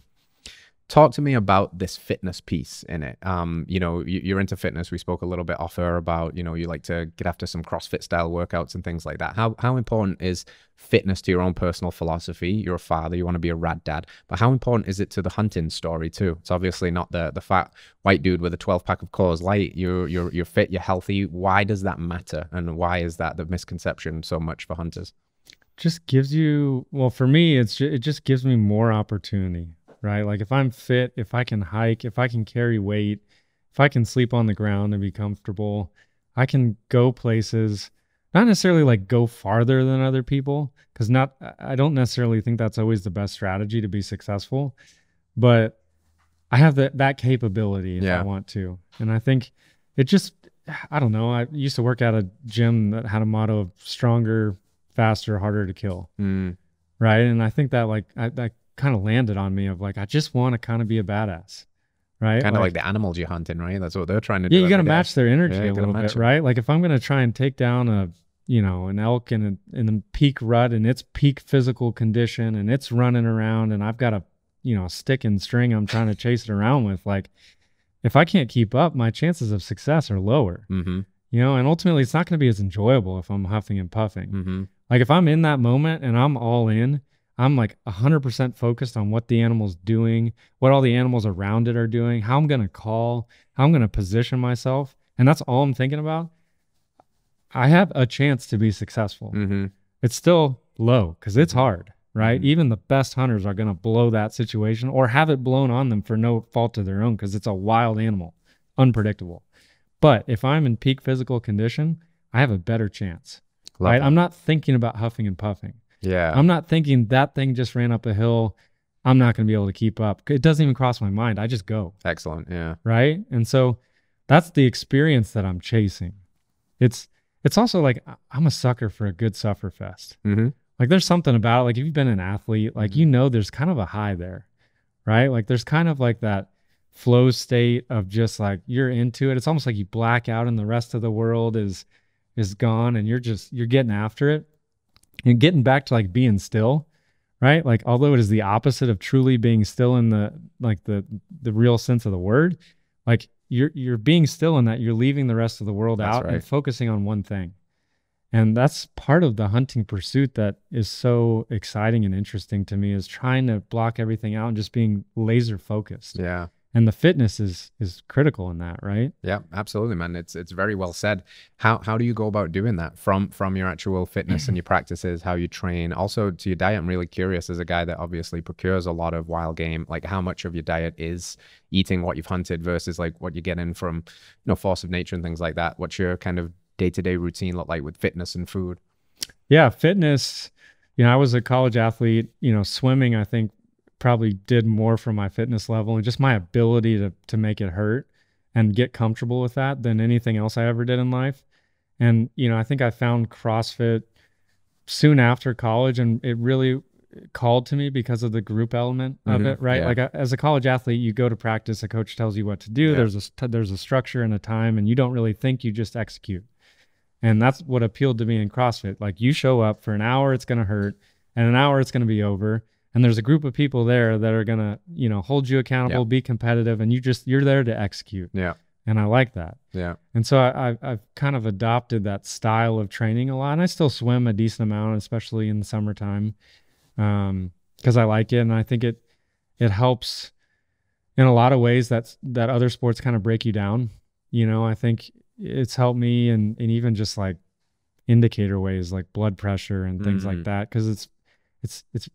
Talk to me about this fitness piece in it. You know, you're into fitness. We spoke a little bit off air about, you know, you like to get after some CrossFit style workouts and things like that. How important is fitness to your own personal philosophy? You're a father, you want to be a rad dad, but how important is it to the hunting story too? It's obviously not the fat white dude with a 12-pack of Coors Light. You're fit, you're healthy. Why does that matter? And why is that the misconception so much for hunters? Just gives you, well, for me, it just gives me more opportunity. Right? Like if I'm fit, if I can hike, if I can carry weight, if I can sleep on the ground and be comfortable, I can go places, not necessarily like go farther than other people, because I don't necessarily think that's always the best strategy to be successful, but I have that capability if I want to. And I think it just, I don't know. I used to work at a gym that had a motto of stronger, faster, harder to kill. Right. And I think that like, that kind of landed on me of like, I just want to kind of be a badass, right? Kind of like the animals you're hunting, right? That's what they're trying to do. Yeah, you got to match their energy a little bit, right? Like if I'm going to try and take down an elk in the peak rut and its peak physical condition and it's running around and I've got a stick and string I'm trying to chase it around with, like if I can't keep up, my chances of success are lower. And ultimately it's not going to be as enjoyable if I'm huffing and puffing. Like if I'm in that moment and I'm all in, I'm like 100% focused on what the animal's doing, what all the animals around it are doing, how I'm going to call, how I'm going to position myself. And that's all I'm thinking about. I have a chance to be successful. It's still low because it's hard, right? Even the best hunters are going to blow that situation or have it blown on them for no fault of their own because it's a wild animal, unpredictable. But if I'm in peak physical condition, I have a better chance, right? I'm not thinking about huffing and puffing. I'm not thinking that thing just ran up a hill. I'm not going to be able to keep up. It doesn't even cross my mind. I just go. Excellent. Yeah. Right. And so that's the experience that I'm chasing. It's also like, I'm a sucker for a good sufferfest. Like there's something about it. Like if you've been an athlete, like, there's kind of a high there, right? Like there's kind of like that flow state of just like, you're into it. It's almost like you black out and the rest of the world is gone and you're getting after it. And getting back to like being still, right? Like, although it is the opposite of truly being still in the real sense of the word, like you're being still in that you're leaving the rest of the world out and focusing on one thing. And that's part of the hunting pursuit that is so exciting and interesting to me, is trying to block everything out and just being laser focused. Yeah. And the fitness is critical in that, right? Yeah, absolutely, man. It's very well said. How do you go about doing that from your actual fitness and your practices, how you train, also to your diet? I'm really curious, as a guy that obviously procures a lot of wild game, like how much of your diet is eating what you've hunted versus like what you get in from, force of nature and things like that. What's your kind of day-to-day routine look like with fitness and food? Yeah, fitness, I was a college athlete, swimming, I think, probably did more for my fitness level and just my ability to make it hurt and get comfortable with that than anything else I ever did in life. And, I think I found CrossFit soon after college, and it really called to me because of the group element of it, right? Like as a college athlete, you go to practice, a coach tells you what to do. There's a structure and a time, and you don't really think, you just execute. And that's what appealed to me in CrossFit. Like you show up for an hour, it's going to hurt, and an hour it's going to be over. And there's a group of people there that are going to, hold you accountable, be competitive, and you're there to execute. Yeah. And I like that. Yeah. And so I've kind of adopted that style of training a lot. And I still swim a decent amount, especially in the summertime, because I like it. And I think it helps in a lot of ways that other sports kind of break you down. I think it's helped me in even just like indicator ways like blood pressure and things like that, because it's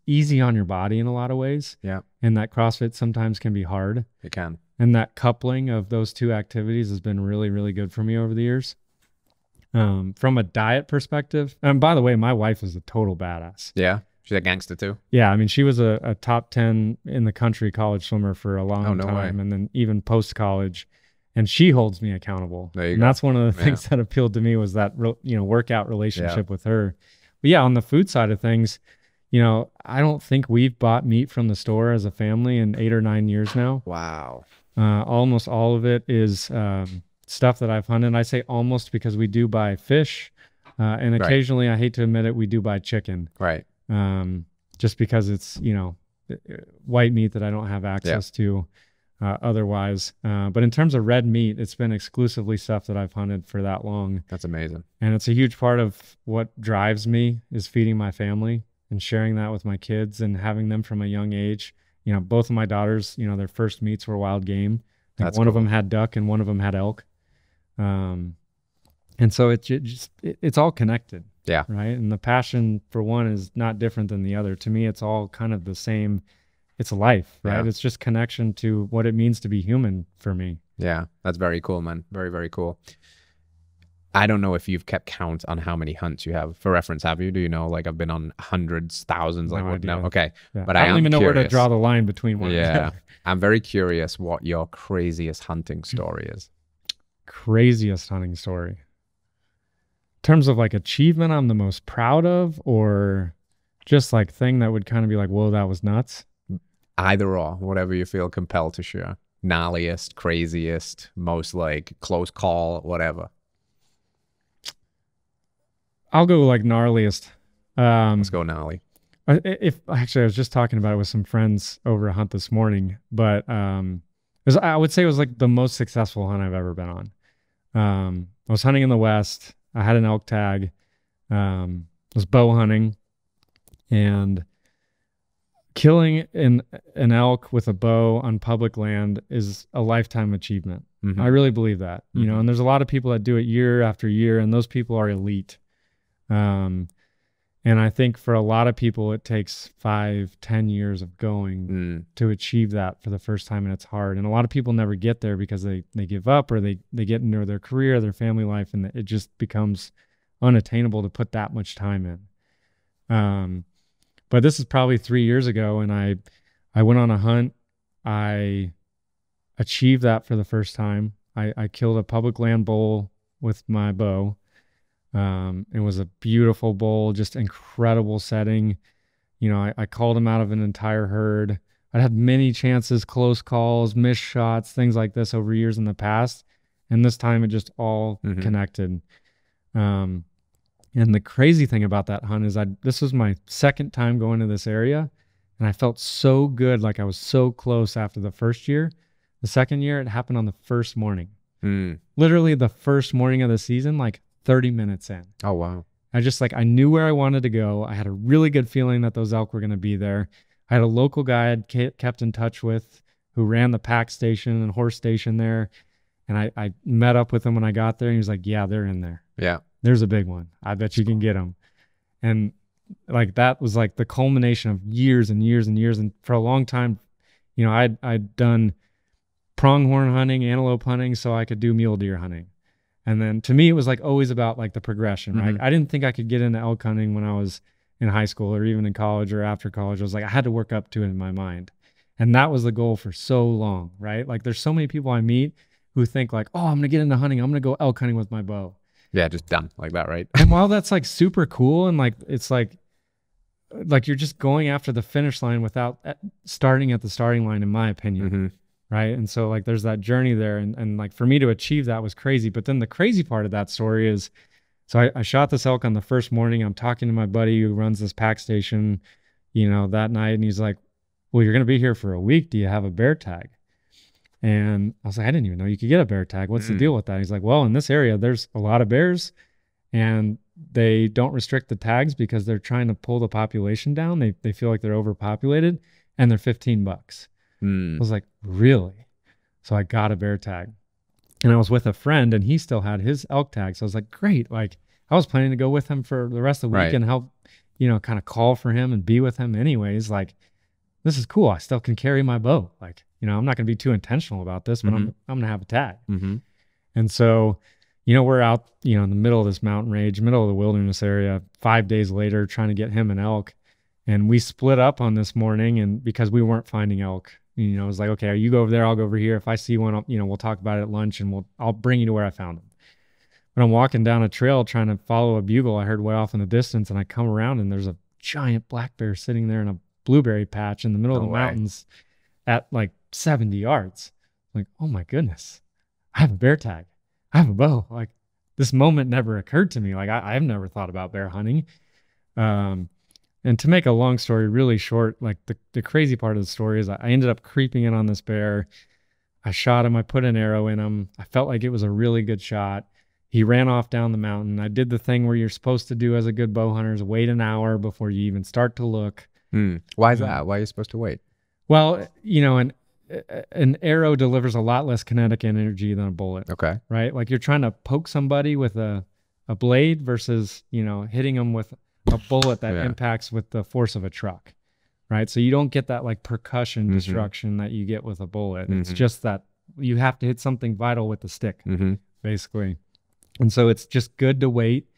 easy on your body in a lot of ways. Yeah. And that CrossFit sometimes can be hard. It can. And that coupling of those two activities has been really, really good for me over the years. From a diet perspective, and by the way, my wife is a total badass. Yeah. She's a gangster too. Yeah. I mean, she was a top 10 in the country college swimmer for a long time. Way. And then even post-college. And she holds me accountable. There you go. That's one of the things that appealed to me, was that, workout relationship with her. But yeah, on the food side of things, I don't think we've bought meat from the store as a family in 8 or 9 years now. Wow. Almost all of it is stuff that I've hunted. I say almost because we do buy fish, and occasionally, I hate to admit it, we do buy chicken. Right. Just because it's, white meat that I don't have access to otherwise. But in terms of red meat, it's been exclusively stuff that I've hunted for that long. That's amazing. And it's a huge part of what drives me is feeding my family and sharing that with my kids and having them from a young age. You know, both of my daughters, you know, their first meats were wild game. Like one of them had duck and one of them had elk. And so it's all connected. Yeah. Right. And the passion for one is not different than the other. To me, it's all kind of the same. It's life, right? Yeah. It's just connection to what it means to be human for me. Yeah. That's very cool, man. Very, very cool. I don't know if you've kept count on how many hunts you have. For reference, have you? Do you know? Like, I've been on hundreds, thousands. Like, what? No. Okay. Yeah. But I don't even know where to draw the line between one. Yeah. I'm very curious what your craziest hunting story is. Craziest hunting story. In terms of like achievement I'm the most proud of, or just like thing that would kind of be like, whoa, that was nuts? Either or, whatever you feel compelled to share. Gnarliest, craziest, most like close call, whatever. I'll go like gnarliest. Let's go gnarly. If actually, I was just talking about it with some friends over a hunt this morning, but I would say it was like the most successful hunt I've ever been on. I was hunting in the West. I had an elk tag. I was bow hunting, and killing an elk with a bow on public land is a lifetime achievement. Mm-hmm. I really believe that, you know, and there's a lot of people that do it year after year, and those people are elite. And I think for a lot of people, it takes 5-10 years of going to achieve that for the first time, and it's hard. And a lot of people never get there because they give up, or they get into their career, their family life, and it just becomes unattainable to put that much time in. But this is probably 3 years ago, and I went on a hunt. I achieved that for the first time. I killed a public land bull with my bow. It was a beautiful bull, just incredible setting. You know, I called him out of an entire herd. I'd had many chances, close calls, missed shots, things like this over years in the past. And this time it just all connected. And the crazy thing about that hunt is this was my second time going to this area, and I felt so good. Like I was so close after the first year. The second year, it happened on the first morning. Literally the first morning of the season, like 30 minutes in. Oh, wow. I knew where I wanted to go. I had a really good feeling that those elk were going to be there. I had a local guy I'd kept in touch with who ran the pack station and horse station there. And I met up with him when I got there, and he was like, yeah, they're in there. Yeah. There's a big one. I bet you can get them. And like, that was like the culmination of years and years and years. And for a long time, you know, I'd done pronghorn hunting, antelope hunting, so I could do mule deer hunting. And then to me, it was like always about like the progression, right? I didn't think I could get into elk hunting when I was in high school or even in college or after college. I was like, I had to work up to it in my mind. And that was the goal for so long, right? Like there's so many people I meet who think like, oh, I'm going to get into hunting. I'm going to go elk hunting with my bow. Yeah, just done like that, right? And while that's like super cool and like it's like you're just going after the finish line without starting at the starting line, in my opinion, right? And so like there's that journey there, and like for me to achieve that was crazy. But then the crazy part of that story is, so I shot this elk on the first morning. I'm talking to my buddy who runs this pack station, you know, that night, and he's like, well, you're going to be here for a week. Do you have a bear tag? And I was like, I didn't even know you could get a bear tag. What's the deal with that? He's like, well, in this area, there's a lot of bears, and they don't restrict the tags because they're trying to pull the population down. They feel like they're overpopulated, and they're $15. I was like, really? So I got a bear tag, and I was with a friend, and he still had his elk tag. So I was like, great. Like I was planning to go with him for the rest of the week and help, you know, kind of call for him and be with him anyways. Like, this is cool. I still can carry my bow. Like, you know, I'm not going to be too intentional about this, but I'm going to have a tag. And so, you know, we're out, you know, in the middle of this mountain range, middle of the wilderness area, 5 days later, trying to get him an elk. And we split up on this morning, and because we weren't finding elk, you know, it was like, okay, you go over there, I'll go over here. If I see one, you know, we'll talk about it at lunch, and I'll bring you to where I found him. But I'm walking down a trail trying to follow a bugle I heard way off in the distance, and I come around, and there's a giant black bear sitting there in a blueberry patch in the middle of the mountains at like 70 yards. Like, oh my goodness, I have a bear tag. I have a bow. Like, this moment never occurred to me. Like, I've never thought about bear hunting. And to make a long story really short, like the crazy part of the story is I ended up creeping in on this bear. I shot him. I put an arrow in him. I felt like it was a really good shot. He ran off down the mountain. I did the thing where you're supposed to do as a good bow hunter is wait an hour before you even start to look. Why is that? Why are you supposed to wait? Well, an arrow delivers a lot less kinetic energy than a bullet. Okay. Right? Like you're trying to poke somebody with a blade versus, hitting them with a bullet that impacts with the force of a truck. Right? So you don't get that like percussion destruction that you get with a bullet. It's just that you have to hit something vital with the stick, basically. And so it's just good to wait.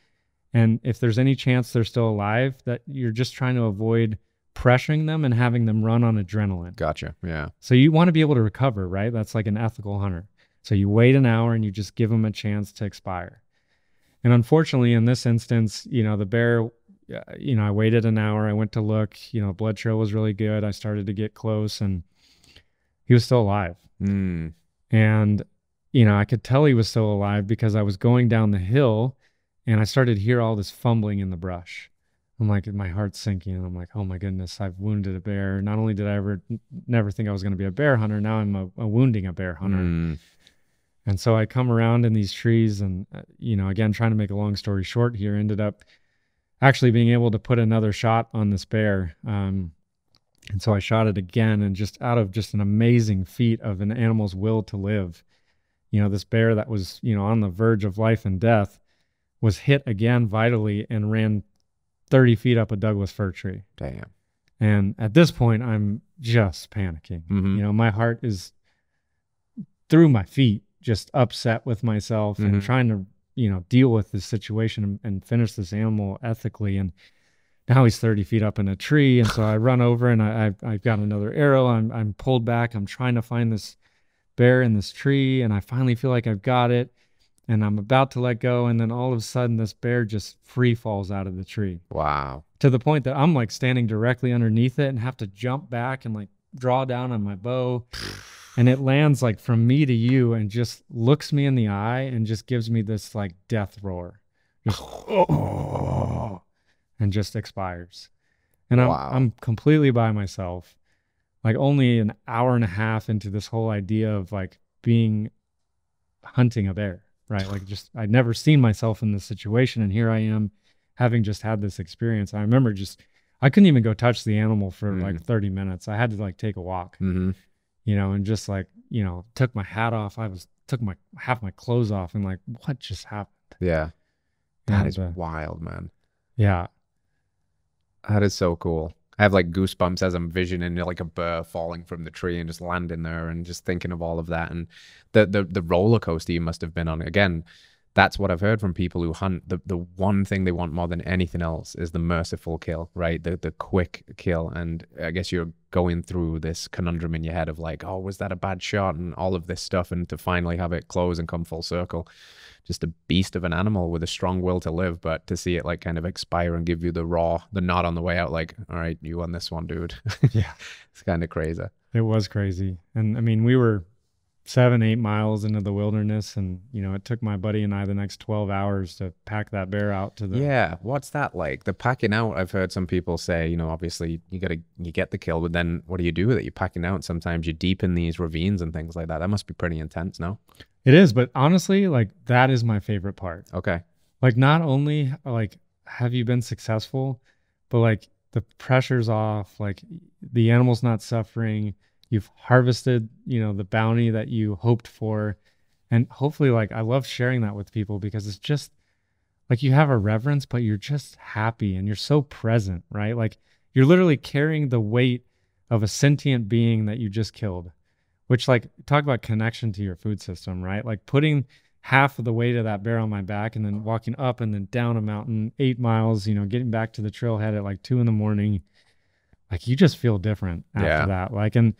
And if there's any chance they're still alive, that you're just trying to avoid pressuring them and having them run on adrenaline. Gotcha. Yeah. So you want to be able to recover, right? That's like an ethical hunter. So you wait an hour and you just give them a chance to expire. And unfortunately, in this instance, the bear, I waited an hour. I went to look, blood trail was really good. I started to get close and he was still alive. And, I could tell he was still alive because I was going down the hill and I started to hear all this fumbling in the brush. I'm like, my heart's sinking. And I'm like, oh my goodness, I've wounded a bear. Not only did I never think I was going to be a bear hunter, now I'm wounding a bear hunter. And so I come around in these trees and, again, trying to make a long story short here, ended up actually being able to put another shot on this bear. And so I shot it again, and just out of just an amazing feat of an animal's will to live, this bear that was, on the verge of life and death was hit again vitally and ran 30 feet up a Douglas fir tree. Damn. And at this point, I'm just panicking. My heart is through my feet, just upset with myself and trying to, deal with this situation and finish this animal ethically. And now he's 30 feet up in a tree. And so I run over and I've got another arrow. I'm pulled back. I'm trying to find this bear in this tree. And I finally feel like I've got it. And I'm about to let go. And then all of a sudden, this bear just free falls out of the tree. Wow. To the point that I'm like standing directly underneath it and have to jump back and like draw down on my bow. And it lands like from me to you and just looks me in the eye and just gives me this like death roar. Just, oh, and just expires. And I'm completely by myself. Like only an hour and a half into this whole idea of like hunting a bear. Right. Like I'd never seen myself in this situation. And here I am having just had this experience. I remember I couldn't even go touch the animal for like 30 minutes. I had to like take a walk, and just like, took my hat off. Took half my clothes off and like, what just happened? Yeah. That is wild, man. Yeah. That is so cool. I have like goosebumps as I'm visioning like a bird falling from the tree and just landing there and just thinking of all of that. And the roller coaster you must have been on. Again, that's what I've heard from people who hunt. The one thing they want more than anything else is the merciful kill, right? The quick kill. And I guess you're going through this conundrum in your head of like, oh, was that a bad shot? And all of this stuff. And to finally have it close and come full circle. Just a beast of an animal with a strong will to live, but to see it like kind of expire and give you the nod on the way out, like, all right, you won this one, dude. Yeah. It's kind of crazy. It was crazy. And I mean, we were 7-8 miles into the wilderness, and it took my buddy and I the next 12 hours to pack that bear out to the... Yeah. What's that like? The packing out, I've heard some people say, obviously you get the kill, but then what do you do with it? You're packing out. Sometimes you're deep in these ravines and things like that. That must be pretty intense, no? It is, but honestly, like that is my favorite part. Okay. Like not only like have you been successful, but like the pressure's off, like the animal's not suffering. You've harvested, the bounty that you hoped for. And hopefully, like I love sharing that with people because it's just like you have a reverence, but you're just happy and you're so present, right? Like you're literally carrying the weight of a sentient being that you just killed. Which, like, talk about connection to your food system, right? Like putting half of the weight of that bear on my back and then walking up and then down a mountain 8 miles, getting back to the trailhead at like 2 a.m. Like you just feel different after that. Like, and,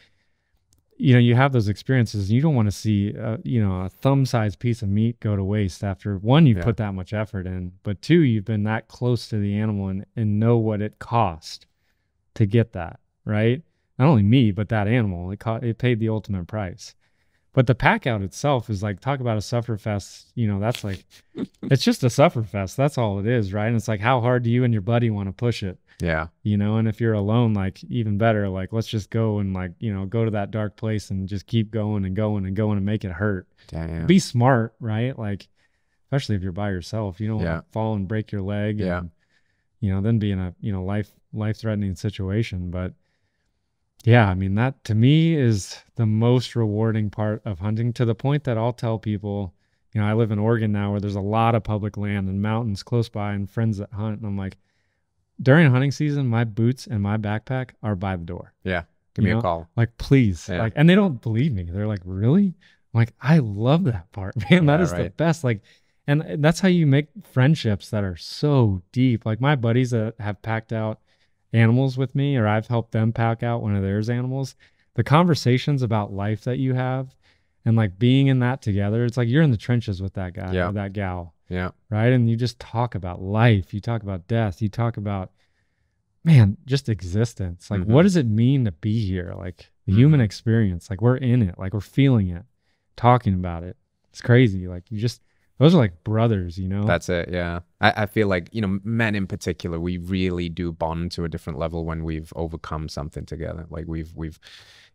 you have those experiences. You don't want to see, a thumb-sized piece of meat go to waste after, one, you've put that much effort in, but two, you've been that close to the animal and know what it cost to get that, right? Not only me, but that animal. It paid the ultimate price. But the pack out itself is like, talk about a sufferfest. That's like, it's just a sufferfest. That's all it is, right? And it's like, how hard do you and your buddy want to push it? Yeah. You know, and if you're alone, like even better, like let's just go and like, you know, go to that dark place and just keep going and going and going and make it hurt. Damn. Be smart, right? Like, especially if you're by yourself, you don't want to fall and break your leg and, you know, then be in a, you know, life-threatening situation. But yeah, I mean, that to me is the most rewarding part of hunting, to the point that I'll tell people, you know, I live in Oregon now where there's a lot of public land and mountains close by and friends that hunt. And I'm like, during hunting season, my boots and my backpack are by the door. Yeah. Give me a call. Like, please. Yeah. Like, and they don't believe me. They're like, really? I'm like, I love that part, man. That is the best. Like, and that's how you make friendships that are so deep. Like my buddies that have packed out animals with me, or I've helped them pack out one of theirs animals, the conversations about life that you have and like being in that together, it's like you're in the trenches with that guy or that gal. Yeah. Right. And you just talk about life. You talk about death. You talk about, man, just existence. Like, what does it mean to be here? Like the human experience, like we're in it, like we're feeling it, talking about it. It's crazy. Like you just, those are like brothers, you know? That's it. Yeah. I feel like, you know, men in particular, we really do bond to a different level when we've overcome something together. Like we've,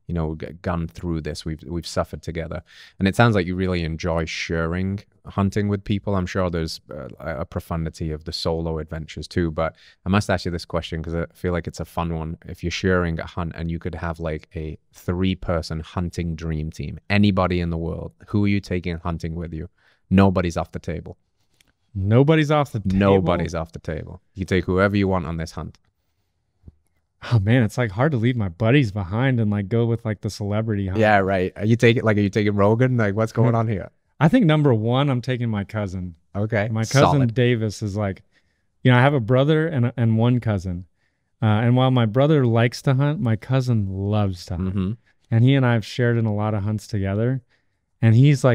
you know, gone through this, we've suffered together. And it sounds like you really enjoy sharing hunting with people. I'm sure there's a profundity of the solo adventures too, but I must ask you this question because I feel like it's a fun one. If you're sharing a hunt and you could have like a 3-person hunting dream team, anybody in the world, who are you taking hunting with you? Nobody's off the table. Nobody's off the table? Nobody's off the table. You take whoever you want on this hunt. Oh man, it's like hard to leave my buddies behind and like go with like the celebrity hunt. Yeah, right. Are you taking Rogan? Like what's going on here? I think number one, I'm taking my cousin. Okay. My cousin Davis is like, you know, I have a brother and one cousin. And while my brother likes to hunt, my cousin loves to hunt. And he and I have shared in a lot of hunts together. And he's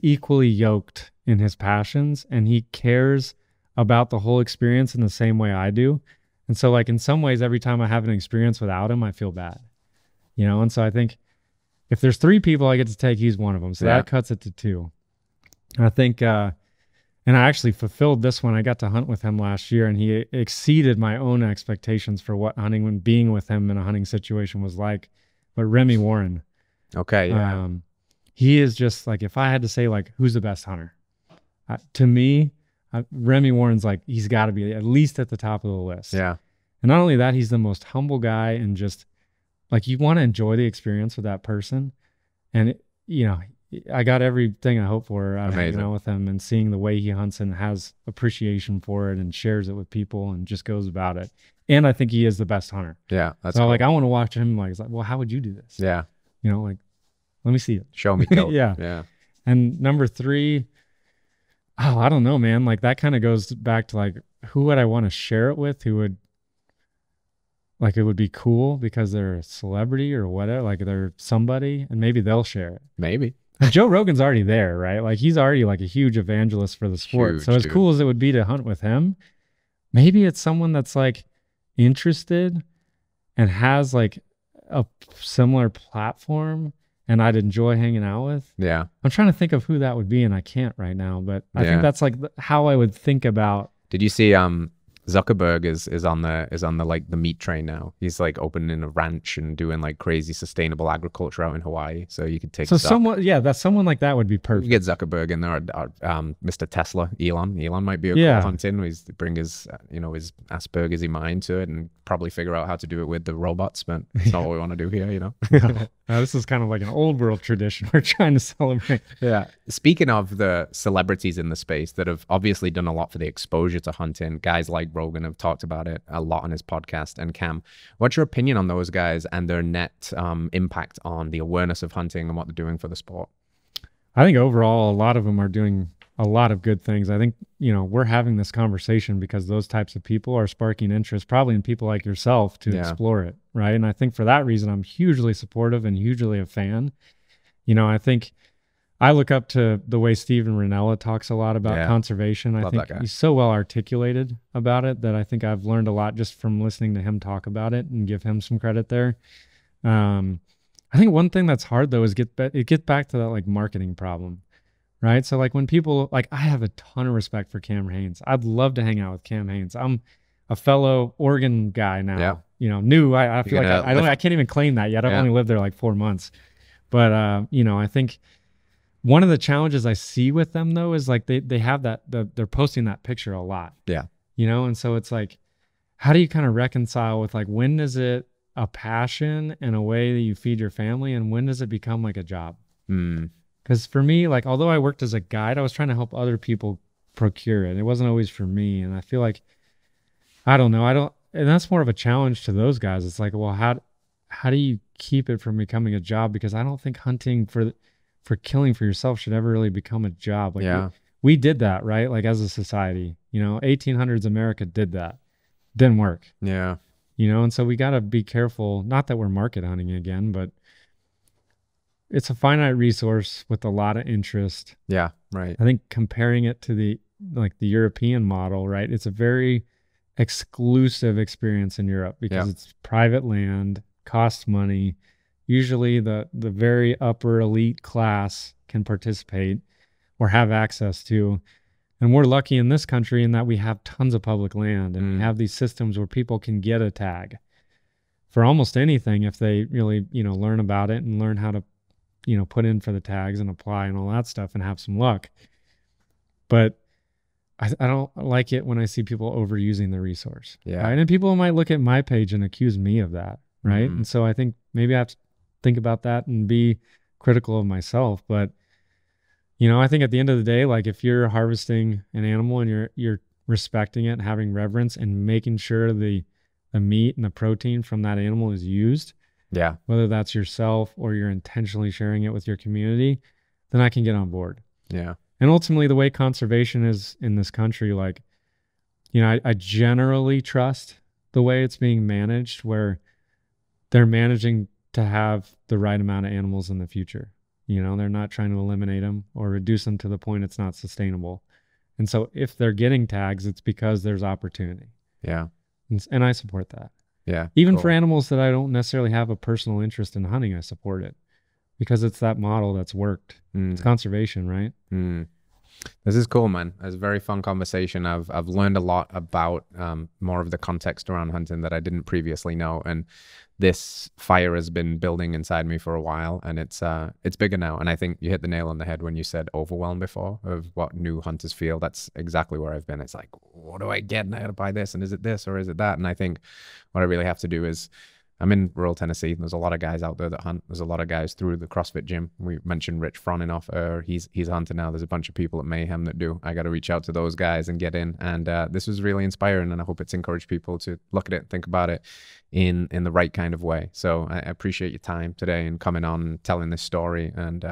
equally yoked in his passions, and he cares about the whole experience in the same way I do. And so like in some ways, every time I have an experience without him, I feel bad, you know? And so I think if there's 3 people I get to take, he's one of them. So that cuts it to 2. And I think, and I actually fulfilled this one. I got to hunt with him last year, and he exceeded my own expectations for what hunting, when being with him in a hunting situation was like. But Remy Warren. Okay. Yeah. He is just like, if I had to say like, who's the best hunter? To me, Remy Warren's like, he's got to be at least at the top of the list. Yeah. And not only that, he's the most humble guy, and just like, you want to enjoy the experience with that person. And, you know, I got everything I hope for out of hanging out with him and seeing the way he hunts and has appreciation for it and shares it with people and just goes about it. And I think he is the best hunter. Yeah. That's so cool. like, I want to watch him. Like, it's like, well, how would you do this? Yeah. You know, like, let me see it. Show me go. Yeah. Yeah. And number 3, oh, I don't know, man. Like that kind of goes back to like, who would I want to share it with? Who would, like, it would be cool because they're a celebrity or whatever. Like they're somebody, and maybe they'll share it. Maybe. And Joe Rogan's already there, right? Like he's already like a huge evangelist for the sport. Huge, so as cool as it would be to hunt with him, maybe it's someone that's like interested and has like a similar platform, and I'd enjoy hanging out with. Yeah. I'm trying to think of who that would be, and I can't right now, but I think that's like how I would think about. Did you see Zuckerberg is on the like the meat train now? He's like opening a ranch and doing like crazy sustainable agriculture out in Hawaii. So you could take someone, that's someone like that would be perfect. You get Zuckerberg in there, or Mr. Tesla, Elon might be a cool hunting. He's bring his his Asperger's mind to it and probably figure out how to do it with the robots, but it's not what we want to do here, you know. This is kind of like an old world tradition we're trying to celebrate. Yeah. Speaking of the celebrities in the space that have obviously done a lot for the exposure to hunting, guys like Rogan have talked about it a lot on his podcast, and Cam, what's your opinion on those guys and their net impact on the awareness of hunting and what they're doing for the sport? I think overall, a lot of them are doing a lot of good things. I think, we're having this conversation because those types of people are sparking interest, probably in people like yourself, to explore it, right? And I think for that reason, I'm hugely supportive and hugely a fan. I think I look up to the way Steven Rinella talks a lot about conservation. I think he's so well articulated about it that I think I've learned a lot just from listening to him talk about it, and give him some credit there. I think one thing that's hard though is get back to that like marketing problem, right? So like when people, like, I have a ton of respect for Cam Hanes. I'd love to hang out with Cam Hanes. I'm a fellow Oregon guy now, you know, new. I feel like I can't even claim that yet. I've only lived there like 4 months, but you know, I think one of the challenges I see with them though is like they have that they're posting that picture a lot. Yeah. You know, and so it's like, how do you kind of reconcile with like, when is it a passion and a way that you feed your family, and when does it become like a job? Because for me, like, although I worked as a guide, I was trying to help other people procure it. It wasn't always for me. And I feel like, I don't know. And that's more of a challenge to those guys. It's like, well, how do you keep it from becoming a job? Because I don't think hunting for killing for yourself should ever really become a job. Like we did that, right? Like as a society, you know, 1800s America did that. Didn't work. Yeah. You know, and so we got to be careful. Not that we're market hunting again, but it's a finite resource with a lot of interest. Yeah, right. I think comparing it to the European model, right? It's a very exclusive experience in Europe because it's private land, costs money. Usually the very upper elite class can participate or have access to. And we're lucky in this country in that we have tons of public land, and we have these systems where people can get a tag for almost anything if they really, you know, learn about it and learn how to, you know, put in for the tags and apply and all that stuff and have some luck. But I don't like it when I see people overusing the resource. Yeah. Right? And people might look at my page and accuse me of that. Right. And so I think maybe I have to think about that and be critical of myself. But, you know, I think at the end of the day, like if you're harvesting an animal and you're respecting it and having reverence and making sure the meat and the protein from that animal is used, whether that's yourself or you're intentionally sharing it with your community, then I can get on board. Yeah. And ultimately the way conservation is in this country, like, you know, I generally trust the way it's being managed, where they're managing to have the right amount of animals in the future. You know, they're not trying to eliminate them or reduce them to the point it's not sustainable. And so if they're getting tags, it's because there's opportunity. Yeah. And I support that. Yeah. Even for animals that I don't necessarily have a personal interest in hunting, I support it because it's that model that's worked. It's conservation, right? This is cool, man. It's a very fun conversation. I've learned a lot about more of the context around hunting that I didn't previously know, and this fire has been building inside me for a while, and it's bigger now. And I think you hit the nail on the head when you said overwhelmed before of what new hunters feel. That's exactly where I've been. It's like, what do I get? And I gotta buy this, and is it this or is it that? And I think what I really have to do is, I'm in rural Tennessee. There's a lot of guys out there that hunt. There's a lot of guys through the CrossFit gym. We mentioned Rich Froninoff. He's a hunter now. There's a bunch of people at Mayhem that do. I got to reach out to those guys and get in. And this was really inspiring, and I hope it's encouraged people to look at it and think about it in the right kind of way. So I appreciate your time today and coming on and telling this story. And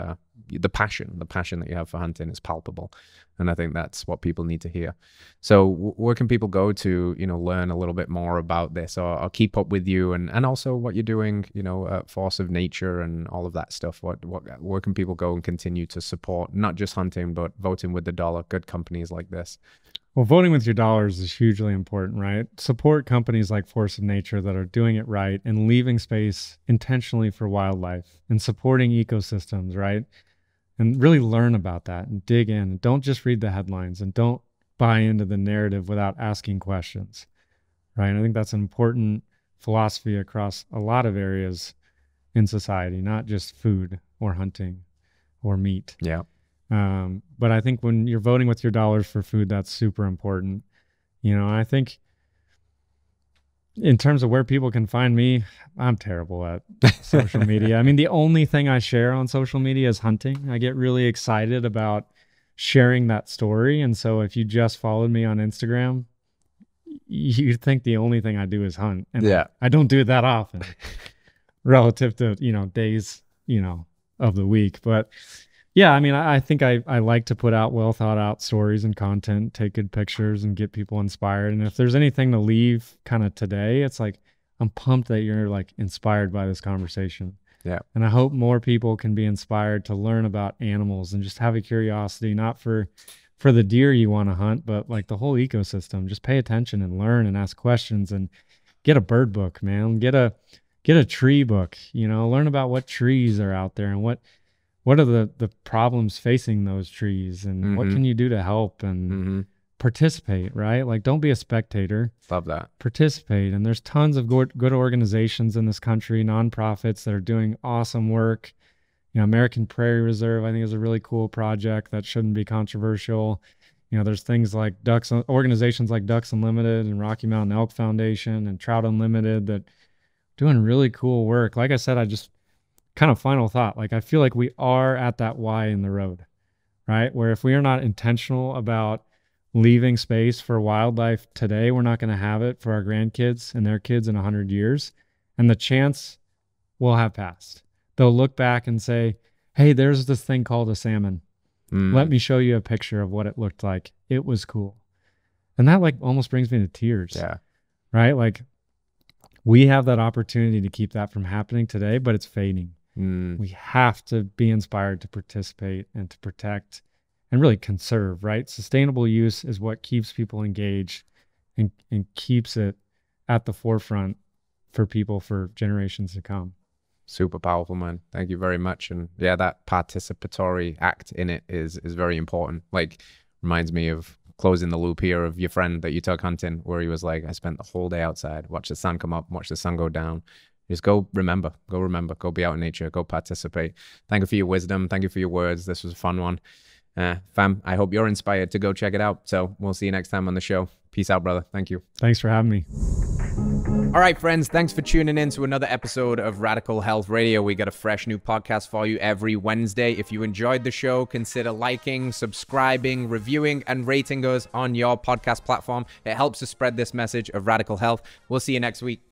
the passion that you have for hunting is palpable. And I think that's what people need to hear. So where can people go to, you know, learn a little bit more about this or keep up with you and also what you're doing, you know, at Force of Nature and all of that stuff? Where can people go and continue to support, not just hunting, but voting with the dollar, good companies like this? Well, voting with your dollars is hugely important, right? Support companies like Force of Nature that are doing it right and leaving space intentionally for wildlife and supporting ecosystems, right? And really learn about that and dig in. Don't just read the headlines and don't buy into the narrative without asking questions, right? And I think that's an important philosophy across a lot of areas in society, not just food or hunting or meat. Yeah. But I think when you're voting with your dollars for food, that's super important. You know, I think in terms of where people can find me, I'm terrible at social media. I mean, the only thing I share on social media is hunting. I get really excited about sharing that story. And so if you just followed me on Instagram, you'd think the only thing I do is hunt. And I don't do it that often relative to, you know, days, you know, of the week. But yeah, I mean, I think I like to put out well thought out stories and content, take good pictures and get people inspired. And if there's anything to leave kind of today, it's like, I'm pumped that you're like inspired by this conversation. Yeah. And I hope more people can be inspired to learn about animals and just have a curiosity, not for the deer you want to hunt, but like the whole ecosystem. Just pay attention and learn and ask questions and get a bird book, man. Get a tree book, you know, learn about what trees are out there and what are the problems facing those trees and what can you do to help? And participate, right? Like, don't be a spectator. Love that. Participate. And there's tons of good organizations in this country, nonprofits that are doing awesome work. You know, American Prairie Reserve, I think, is a really cool project that shouldn't be controversial. You know, there's things like organizations like Ducks Unlimited and Rocky Mountain Elk Foundation and Trout Unlimited that doing really cool work. Like I said, I just kind of final thought, like, I feel like we are at that Y in the road, right? Where if we are not intentional about leaving space for wildlife today, we're not going to have it for our grandkids and their kids in 100 years. And the chance will have passed. They'll look back and say, hey, there's this thing called a salmon. Let me show you a picture of what it looked like. It was cool. And that like almost brings me to tears. Yeah. Right? Like, we have that opportunity to keep that from happening today, but it's fading. We have to be inspired to participate and to protect and really conserve, right? Sustainable use is what keeps people engaged and keeps it at the forefront for people for generations to come. Super powerful, man. Thank you very much. And yeah, that participatory act in it is very important. Like, reminds me of closing the loop here of your friend that you took hunting, where he was like, I spent the whole day outside, watch the sun come up, watch the sun go down. Just go remember, go be out in nature, go participate. Thank you for your wisdom. Thank you for your words. This was a fun one. Fam, I hope you're inspired to go check it out. So we'll see you next time on the show. Peace out, brother. Thank you. Thanks for having me. All right, friends, thanks for tuning in to another episode of Radical Health Radio. We got a fresh new podcast for you every Wednesday. If you enjoyed the show, consider liking, subscribing, reviewing, and rating us on your podcast platform. It helps to spread this message of radical health. We'll see you next week.